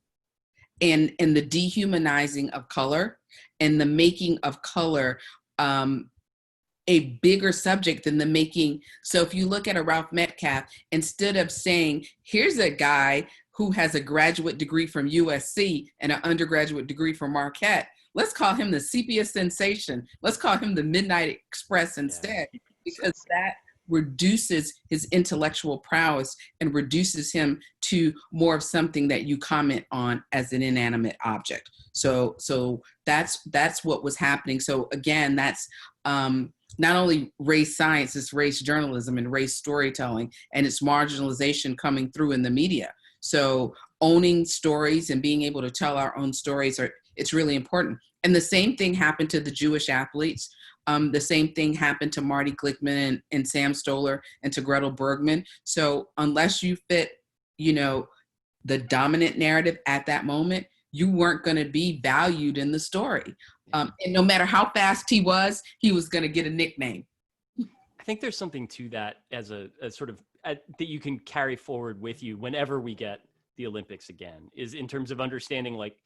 and the dehumanizing of color and the making of color a bigger subject than the making. So if you look at a Ralph Metcalf, instead of saying, here's a guy who has a graduate degree from USC and an undergraduate degree from Marquette, let's call him the sepia sensation. Let's call him the Midnight Express instead, because that reduces his intellectual prowess and reduces him to more of something that you comment on as an inanimate object. So that's what was happening. So again, that's not only race science, it's race journalism and race storytelling, and it's marginalization coming through in the media. So owning stories and being able to tell our own stories it's really important. And the same thing happened to the Jewish athletes. The same thing happened to Marty Glickman and Sam Stoller and to Gretel Bergman. So unless you fit, the dominant narrative at that moment, you weren't going to be valued in the story. And no matter how fast he was going to get a nickname. I think there's something to that as a sort of that you can carry forward with you whenever we get the Olympics again, is in terms of understanding like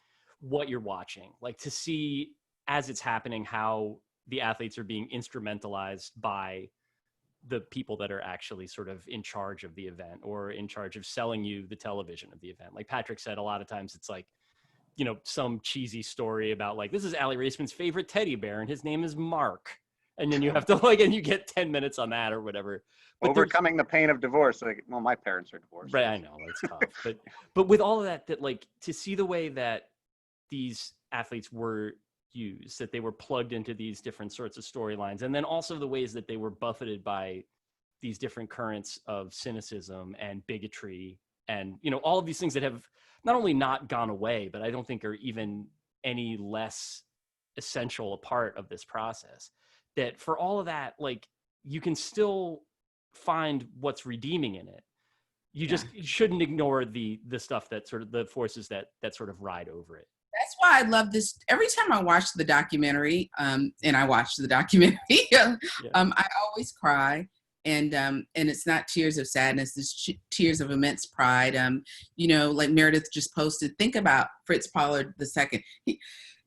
what you're watching, like to see as it's happening, how the athletes are being instrumentalized by the people that are actually sort of in charge of the event or in charge of selling you the television of the event. Like Patrick said, a lot of times it's like, some cheesy story about like, this is Allie Raceman's favorite teddy bear and his name is Mark. And then you have to and you get 10 minutes on that or whatever. But overcoming the pain of divorce. Like, well, my parents are divorced. Right. I know it's tough, but with all of that like to see the way that these athletes were used, that they were plugged into these different sorts of storylines, and then also the ways that they were buffeted by these different currents of cynicism and bigotry and all of these things that have not only not gone away, but I don't think are even any less essential a part of this process. That for all of that, like, you can still find what's redeeming in it. You just shouldn't ignore the stuff that sort of the forces that sort of ride over it. that's why I love this. Every time I watch the documentary, and I watch the documentary, I always cry. And it's not tears of sadness, it's tears of immense pride. Like Meredith just posted, think about Fritz Pollard II.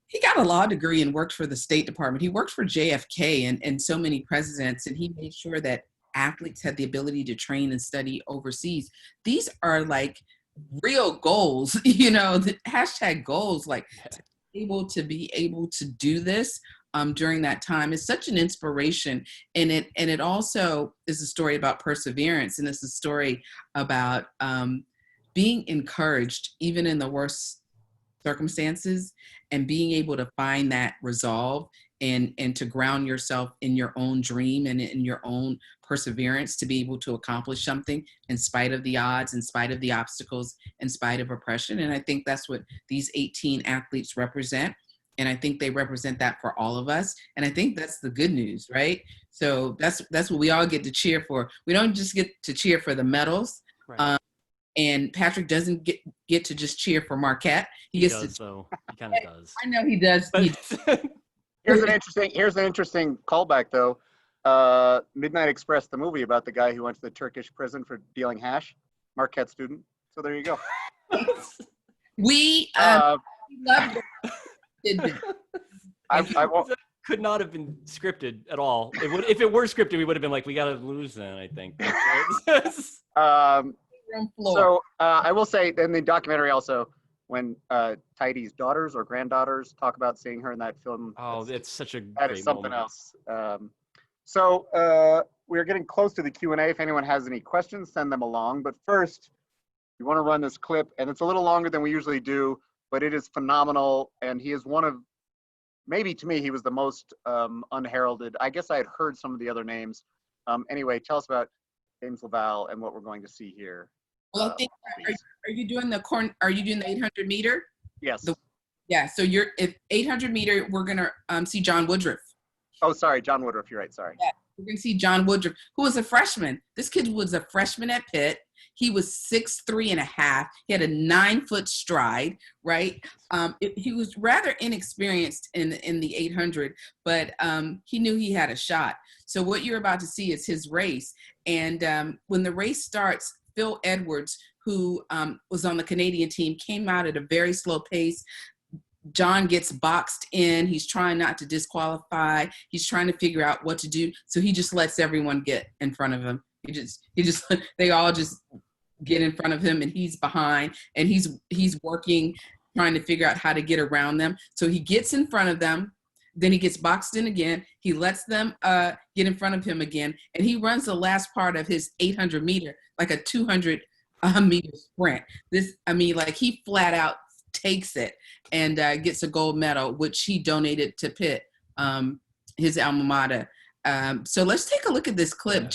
He got a law degree and worked for the State Department. He worked for JFK and so many presidents, and he made sure that athletes had the ability to train and study overseas. These are like real goals, the hashtag goals, like to be able to do this during that time is such an inspiration. And it also is a story about perseverance. And it's a story about being encouraged, even in the worst circumstances, and being able to find that resolve and to ground yourself in your own dream and in your own perseverance to be able to accomplish something in spite of the odds, in spite of the obstacles, in spite of oppression. And I think that's what these 18 athletes represent. And I think they represent that for all of us. And I think that's the good news, right? So that's what we all get to cheer for. We don't just get to cheer for the medals. Right. And Patrick doesn't get to just cheer for Marquette. He gets does, to. though. He kind of does. I know he does. Here's an interesting callback though. Midnight Express, the movie about the guy who went to the Turkish prison for dealing hash, Marquette student. So there you go. We love it. That could not have been scripted at all. If it were scripted, we would have been like, we got to lose then, I think. So I will say in the documentary also, when Tidy's daughters or granddaughters talk about seeing her in that film. Oh, it's such a that great is something moment. else. So we're getting close to the Q&A. If anyone has any questions, send them along. But first, we want to run this clip, and it's a little longer than we usually do, but it is phenomenal. And he is one of, maybe to me, he was the most unheralded. I guess I had heard some of the other names. Anyway, tell us about James Laval and what we're going to see here. Well, I think, are you doing the 800 meter? Yes. Yeah, so if 800 meter, we're going to see John Woodruff. Oh, sorry, John Woodruff, you're right, sorry. Yeah, we're going to see John Woodruff, who was a freshman. This kid was a freshman at Pitt. He was 6'3.5". He had a 9-foot stride, right? He was rather inexperienced in the 800, but he knew he had a shot. So what you're about to see is his race. And when the race starts, Phil Edwards, who was on the Canadian team, came out at a very slow pace. John gets boxed in. He's trying not to disqualify. He's trying to figure out what to do. So he just lets everyone get in front of him. They all just get in front of him, and he's behind, and he's working, trying to figure out how to get around them. So he gets in front of them. Then he gets boxed in again. He lets them get in front of him again. And he runs the last part of his 800 meter, like a 200 meter sprint. He flat out takes it and gets a gold medal, which he donated to Pitt, his alma mater. So let's take a look at this clip.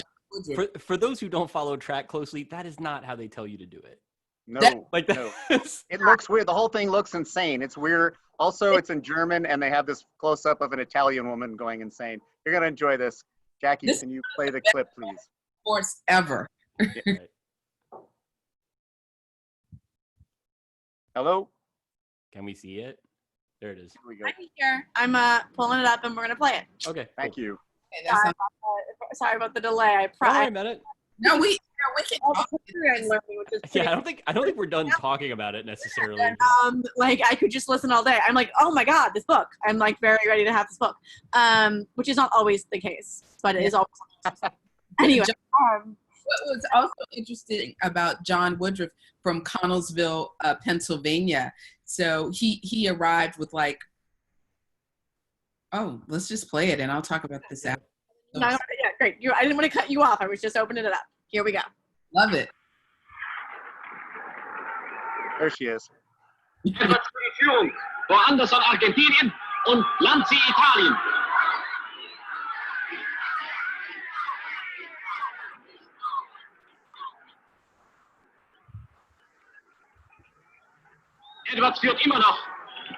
Yeah. For those who don't follow track closely, that is not how they tell you to do it. No. No. It looks weird. The whole thing looks insane. It's weird. Also, it's in German, and they have this close-up of an Italian woman going insane. You're going to enjoy this. Jackie, can you play the clip, please? Sports ever. Yeah, right. Hello? Can we see it? There it is. Here we go. I'm here. I'm pulling it up, and we're gonna play it. Okay. Thank you. Okay, Sorry about the delay. I Don't worry about it. No, we can talk. I'm learning, which is Yeah, I don't think we're done talking about it necessarily. I could just listen all day. I'm like, oh my god, this book. I'm like very ready to have this book, which is not always the case, but it is always. Anyway, what was also interesting about John Woodruff from Connellsville, Pennsylvania. So he arrived with let's just play it and I'll talk about this after. No, yeah, great. I didn't want to cut you off. I was just opening it up. Here we go. Love it. There she is. Etwas für die Führung. Woanders an Argentinien und Lanzi Italien. Edwards führt immer noch.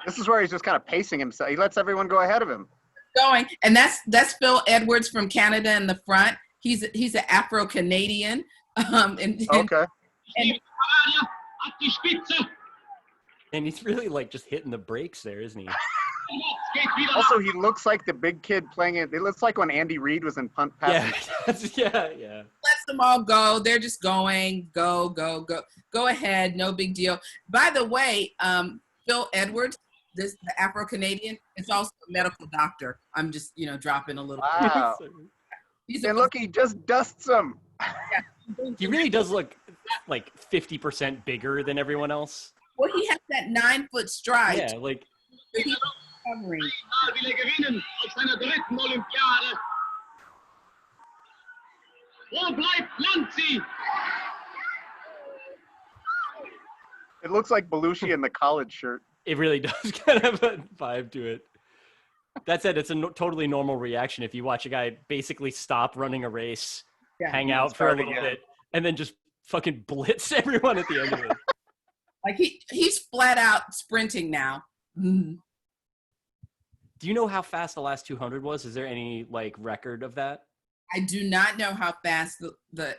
This is where he's just kind of pacing himself. He lets everyone go ahead of him. Going, and that's Phil Edwards from Canada in the front. He's an Afro-Canadian. Okay. At die Spitze. And he's really like just hitting the brakes there, isn't he? Also, he looks like the big kid playing it. It looks like when Andy Reid was in Punt Yeah, Pass. yeah. Lets them all go. They're just going, go ahead, no big deal. By the way, Phil Edwards, the Afro-Canadian, is also a medical doctor. I'm just, dropping a little. Wow. And look, he just dusts them. He really does look like 50% bigger than everyone else. Well, he has that 9-foot stride. Yeah, like. He's covering. will gewinnen auf seiner dritten Olympiade. Wo bleibt Lanzi? It looks like Belushi in the college shirt. It really does kind of a vibe to it. That said, it's a totally normal reaction if you watch a guy basically stop running a race, hang out for a little bit, and then just fucking blitz everyone at the end of it. Like he's flat out sprinting now. Mm-hmm. Do you know how fast the last 200 was? Is there any like record of that? I do not know how fast but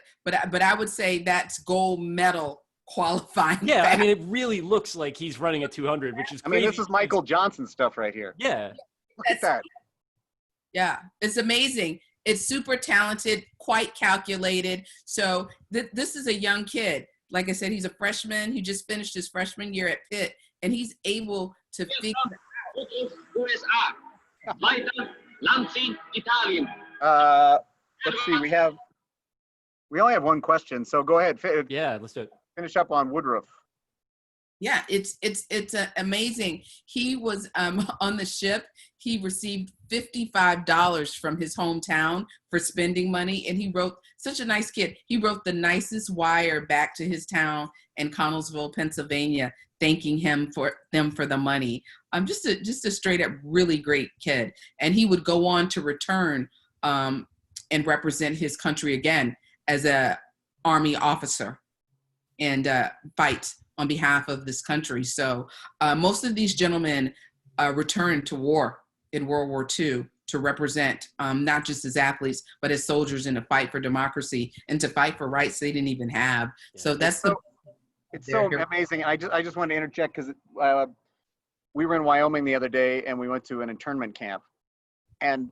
I would say that's gold medal qualifying. Yeah, fast. I mean, it really looks like he's running a 200, which is crazy. I mean, this is Michael Johnson stuff right here. Yeah. Look at that. Yeah, it's amazing. It's super talented, quite calculated. So this is a young kid. Like I said, he's a freshman. He just finished his freshman year at Pitt, and he's able to figure USA. Weiter, Lanzi, Italien. Let's see. We only have one question, so go ahead. Yeah, let's do it. Finish up on Woodruff. Yeah, it's amazing. He was on the ship. He received $55 from his hometown for spending money, and he wrote, such a nice kid. He wrote the nicest wire back to his town in Connellsville, Pennsylvania, thanking them for the money. Just a straight up really great kid, and he would go on to return and represent his country again as a Army officer and fight on behalf of this country. So most of these gentlemen returned to war in World War II to represent not just as athletes, but as soldiers in a fight for democracy and to fight for rights they didn't even have. Yeah. So that's it's so amazing. I just wanted to interject because we were in Wyoming the other day and we went to an internment camp, and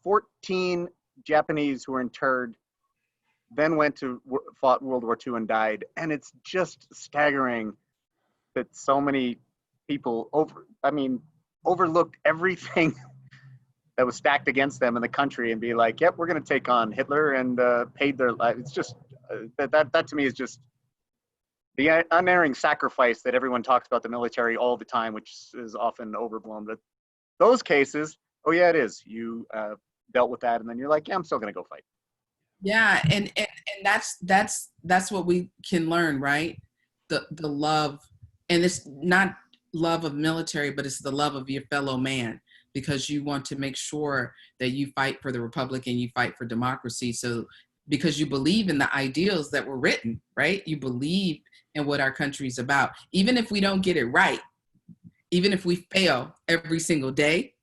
14 Japanese who were interred then fought World War II and died. And it's just staggering that so many people overlooked everything that was stacked against them in the country and be like, yep, we're going to take on Hitler, and paid their life. It's just that to me is just the unerring sacrifice that everyone talks about the military all the time, which is often overblown. But those cases, oh yeah, it is. You dealt with that, and then you're like, yeah, I'm still going to go fight. Yeah, and that's what we can learn, right? The love, and it's not love of military, but it's the love of your fellow man, because you want to make sure that you fight for the republic and you fight for democracy. So because you believe in the ideals that were written, right? You believe in what our country is about. Even if we don't get it right, even if we fail every single day,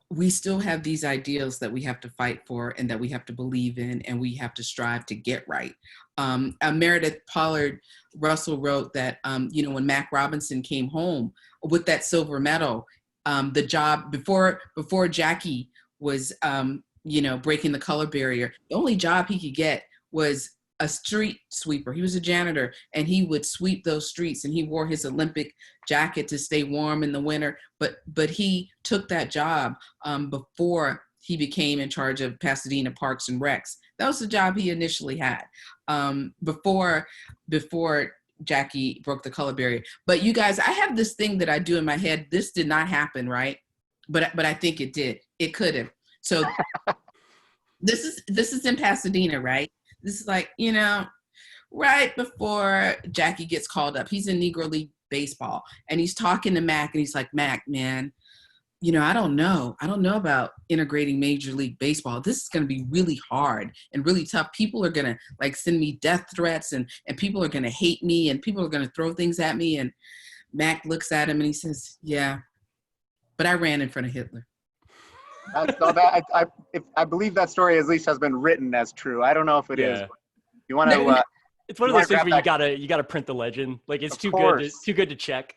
we still have these ideals that we have to fight for and that we have to believe in, and we have to strive to get right. Meredith Pollard Russell wrote that, when Mack Robinson came home with that silver medal, the job before Jackie was, breaking the color barrier, the only job he could get was a street sweeper. He was a janitor, and he would sweep those streets, and he wore his Olympic jacket to stay warm in the winter. But he took that job before he became in charge of Pasadena Parks and Recs. That was the job he initially had before Jackie broke the color barrier. But you guys, I have this thing that I do in my head. This did not happen, right? But I think it did. It could have. So this is in Pasadena, right? This is like, right before Jackie gets called up. He's in Negro League Baseball, and he's talking to Mack, and he's like, Mack, man, I don't know about integrating Major League Baseball. This is going to be really hard and really tough. People are going to send me death threats, and people are going to hate me, and people are going to throw things at me. And Mack looks at him and he says, yeah, but I ran in front of Hitler. I believe that story at least has been written as true. I don't know if it is. You want to It's one of You those wanna things where grab you gotta print the legend. Like it's Of too course. good to check.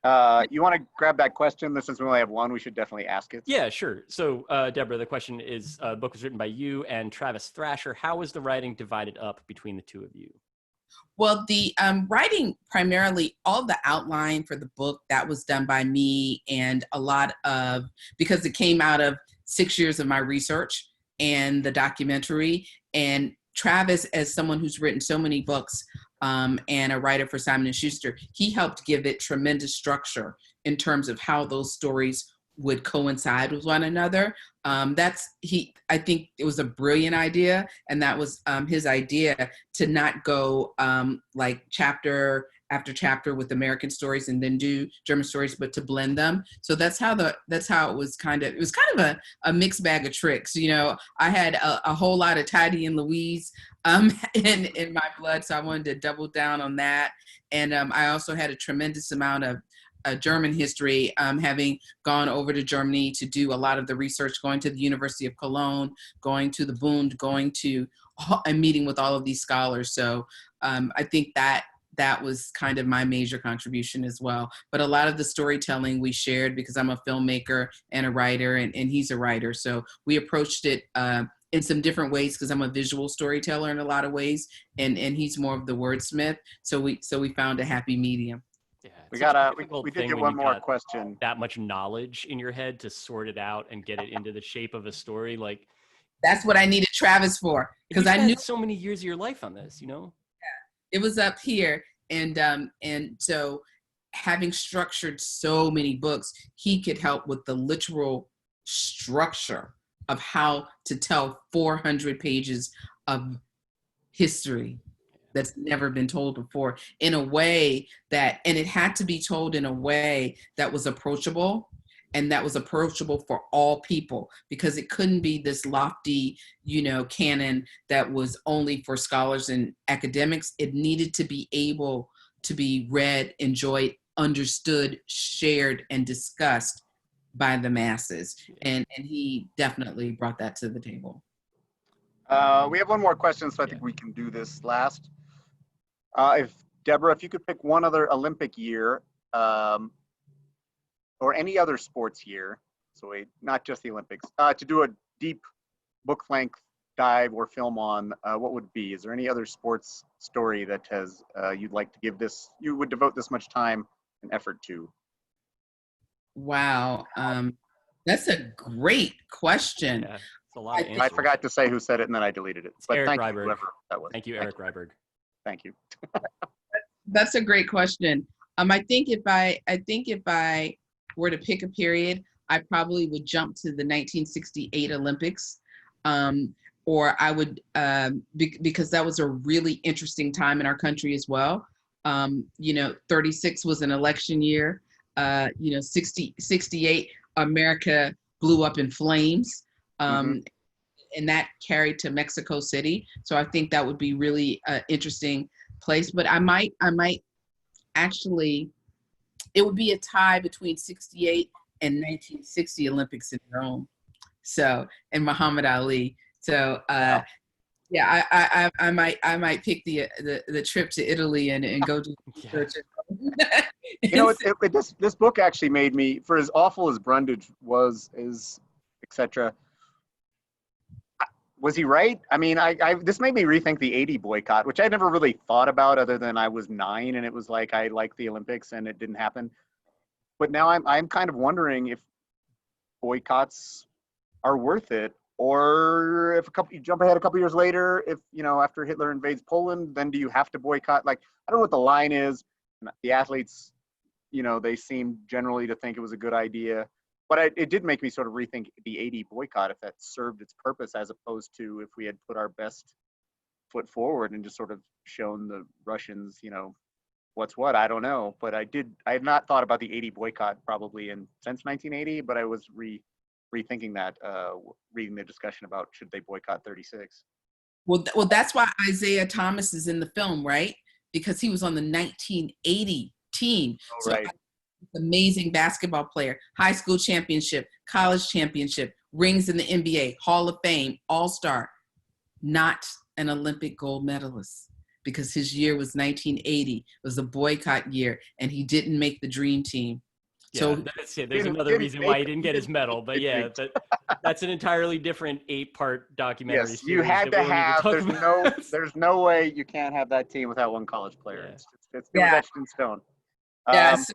You want to grab that question? Since we only have one, we should definitely ask it. Yeah, sure. So, Deborah, the question is: the book was written by you and Travis Thrasher. How was the writing divided up between the two of you? Well, the writing primarily, all the outline for the book, that was done by me, and a lot of, because it came out of 6 years of my research and the documentary. And Travis, as someone who's written so many books and a writer for Simon & Schuster, he helped give it tremendous structure in terms of how those stories would coincide with one another. I think it was a brilliant idea, and that was his idea, to not go like chapter after chapter with American stories and then do German stories, but to blend them. So that's how it was kind of a mixed bag of tricks. You know, I had a whole lot of Tidy and Louise in my blood, so I wanted to double down on that. And I also had a tremendous amount of German history, having gone over to Germany to do a lot of the research, going to the University of Cologne, going to the Bund, going to and meeting with all of these scholars. So I think that was kind of my major contribution as well. But a lot of the storytelling we shared, because I'm a filmmaker and a writer, and he's a writer. So we approached it in some different ways, because I'm a visual storyteller in a lot of ways, and he's more of the wordsmith. So we found a happy medium. Yeah, We did get one more question. That much knowledge in your head to sort it out and get it into the shape of a story, like that's what I needed Travis for, because I knew so many years of your life on this. You know, it was up here, and so having structured so many books, he could help with the literal structure of how to tell 400 pages of history that's never been told before, in a way that, and it had to be told in a way that was approachable, and that was approachable for all people, because it couldn't be this lofty, canon that was only for scholars and academics. It needed to be able to be read, enjoyed, understood, shared, and discussed by the masses. And he definitely brought that to the table. We have one more question, so I think we can do this last. If Deborah, if you could pick one other Olympic year, or any other sports year, so not just the Olympics, to do a deep book length dive or film on, what would it be? Is there any other sports story that has you'd like to you would devote this much time and effort to? Wow, that's a great question. Yeah, it's a lot of answers. I forgot to say who said it, and then I deleted it. But Eric thank Ryberg. you, whoever that was. Thank you, Eric Ryberg. Thank you. That's a great question. I think if I were to pick a period, I probably would jump to the 1968 Olympics, or I would, because that was a really interesting time in our country as well. 36 was an election year. 68, America blew up in flames, and that carried to Mexico City. So I think that would be really interesting place. But I might actually, it would be a tie between 68 and 1960 Olympics in Rome. So, and Muhammad Ali. So Wow. Yeah, I might pick the trip to Italy and go to research. This book actually made me, for as awful as Brundage was, etc. Was he right? I mean, this made me rethink the 80 boycott, which I never really thought about, other than I was 9 and it was like I liked the Olympics and it didn't happen. But now I'm kind of wondering if boycotts are worth it, or if you jump ahead a couple years later, if after Hitler invades Poland, then do you have to boycott? Like, I don't know what the line is. The athletes, they seem generally to think it was a good idea. But it did make me sort of rethink the 80 boycott, if that served its purpose, as opposed to if we had put our best foot forward and just sort of shown the Russians, what's what. I don't know. But I had not thought about the 80 boycott probably since 1980, but I was rethinking that, reading the discussion about should they boycott 36. Well, that's why Isaiah Thomas is in the film, right? Because he was on the 1980 team. Oh, so right. Amazing basketball player, high school championship, college championship, rings in the NBA, Hall of Fame, All-Star, not an Olympic gold medalist, because his year was 1980. It was a boycott year, and he didn't make the dream team. Yeah, So there's another reason why he didn't get his medal, but yeah, that's an entirely different 8-part documentary Yes, series. you had that to we don't even have. talk There's about. there's no way you can't have that team without one college player. Yeah. It was etched in stone. yes.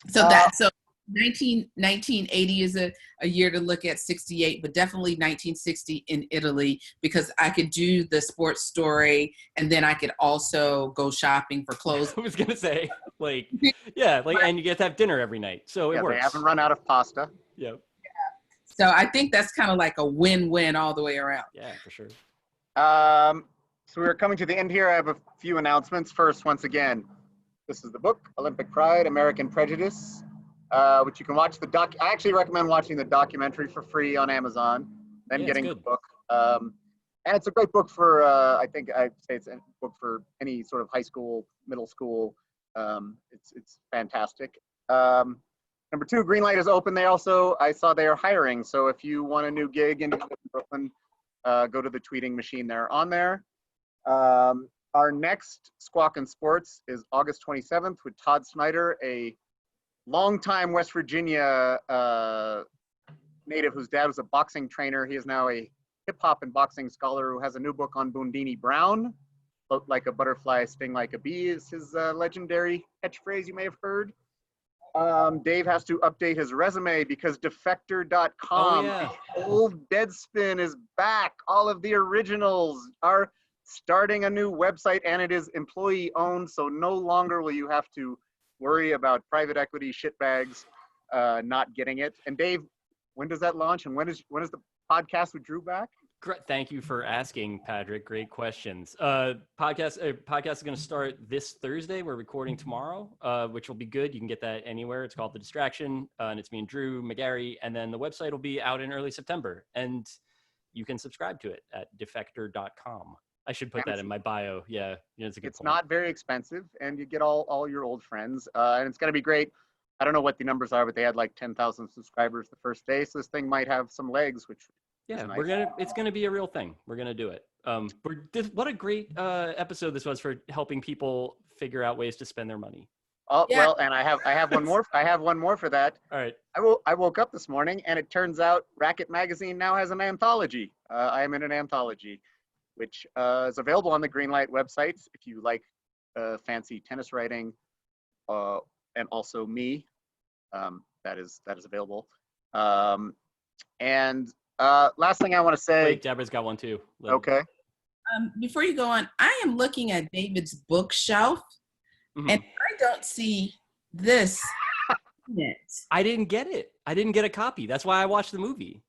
So uh, that so 1980 is a year to look at. 68, but definitely 1960 in Italy, because I could do the sports story and then I could also go shopping for clothes. I was gonna say, like, yeah, like, and you get to have dinner every night, so it yeah, works. they haven't run out of pasta. Yep. So I think that's kind of like a win-win all the way around. Yeah, for sure. So we're coming to the end here. I have a few announcements. First, once again, this is the book, Olympic Pride, American Prejudice, which you can watch I actually recommend watching the documentary for free on Amazon, then Yeah, getting it's the good. book. And it's a great book for, I think I'd say it's a book for any sort of high school, middle school. It's fantastic. Number 2, Greenlight is open. I saw they are hiring. So if you want a new gig in Brooklyn, go to the tweeting machine there on there. Our next Squawkin Sports is August 27th with Todd Snyder, a longtime West Virginia native whose dad was a boxing trainer. He is now a hip hop and boxing scholar who has a new book on Boondini Brown. Float like a butterfly, sting like a bee is his legendary catchphrase you may have heard. Dave has to update his resume because defector.com, yeah. the old Deadspin, is back. All of the originals are starting a new website, and it is employee owned, so no longer will you have to worry about private equity shitbags not getting it. And Dave, when does that launch, and when is the podcast with Drew back? Thank you for asking, Patrick. Great questions. Podcast is going to start this Thursday. We're recording tomorrow, which will be good. You can get that anywhere. It's called The Distraction, and it's me and Drew McGarry. And then the website will be out in early September, and you can subscribe to it at defector.com. I should put that in my bio. Yeah, it's a good point. It's not very expensive, and you get all your old friends, and it's going to be great. I don't know what the numbers are, but they had like 10,000 subscribers the first day, so this thing might have some legs, which yeah, nice. It's gonna be a real thing. We're gonna do it. What a great episode this was for helping people figure out ways to spend their money. Oh Yeah. well, and I have one more. I have one more for that. All right. I woke up this morning and it turns out Racket Magazine now has an anthology. I am in an anthology, which is available on the Greenlight website if you like fancy tennis writing, and also me. That is available. And last thing I want to say. Wait, Deborah's got one too. Okay. Before you go on, I am looking at David's bookshelf, Mhm. and I don't see this in it. I didn't get it. I didn't get a copy. That's why I watched the movie.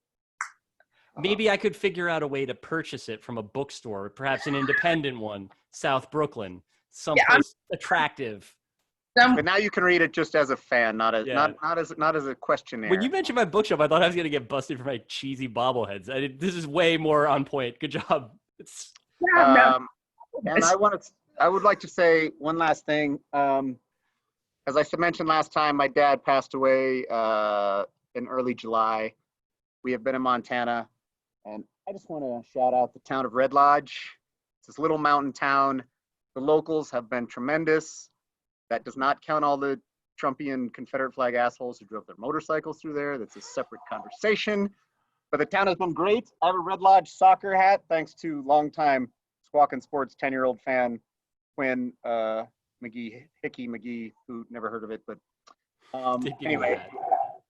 Maybe I could figure out a way to purchase it from a bookstore, perhaps an independent one, South Brooklyn, someplace attractive. But now you can read it just as a fan, not as a questionnaire. When you mentioned my bookshelf, I thought I was gonna get busted for my cheesy bobbleheads. This is way more on point. Good job. And I would like to say one last thing. As I mentioned last time, my dad passed away in early July. We have been in Montana, and I just want to shout out the town of Red Lodge. It's this little mountain town. The locals have been tremendous. That does not count all the Trumpian Confederate flag assholes who drove their motorcycles through there. That's a separate conversation. But the town has been great. I have a Red Lodge soccer hat, thanks to longtime Squawkin Sports 10-year-old fan, Quinn Hickey McGee, who never heard of it. But anyway,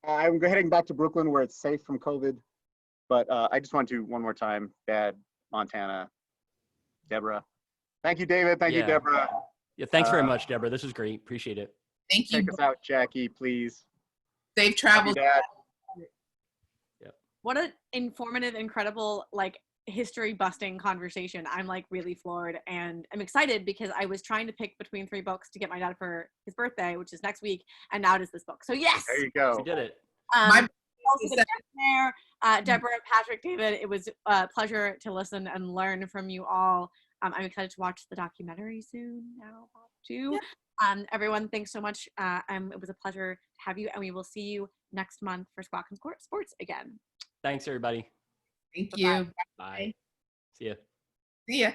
I'm heading back to Brooklyn where it's safe from COVID. But I just want to, one more time, Dad, Montana, Deborah. Thank you, David. Thank you, Deborah. Yeah, thanks very much, Deborah. This was great. Appreciate it. Thank you. Take us out, Jackie, please. Safe travels. Dad. What an informative, incredible, like history busting conversation. I'm like really floored, and I'm excited because I was trying to pick between 3 books to get my dad for his birthday, which is next week, and now it is this book. So yes, There you go. We did it. also the there, Deborah, Patrick, David. It was a pleasure to listen and learn from you all. I'm excited to watch the documentary soon now too. Yeah. Everyone, thanks so much. It was a pleasure to have you, and we will see you next month for Squawkin Sports again. Thanks, everybody. Thank you. Bye. See ya. See ya.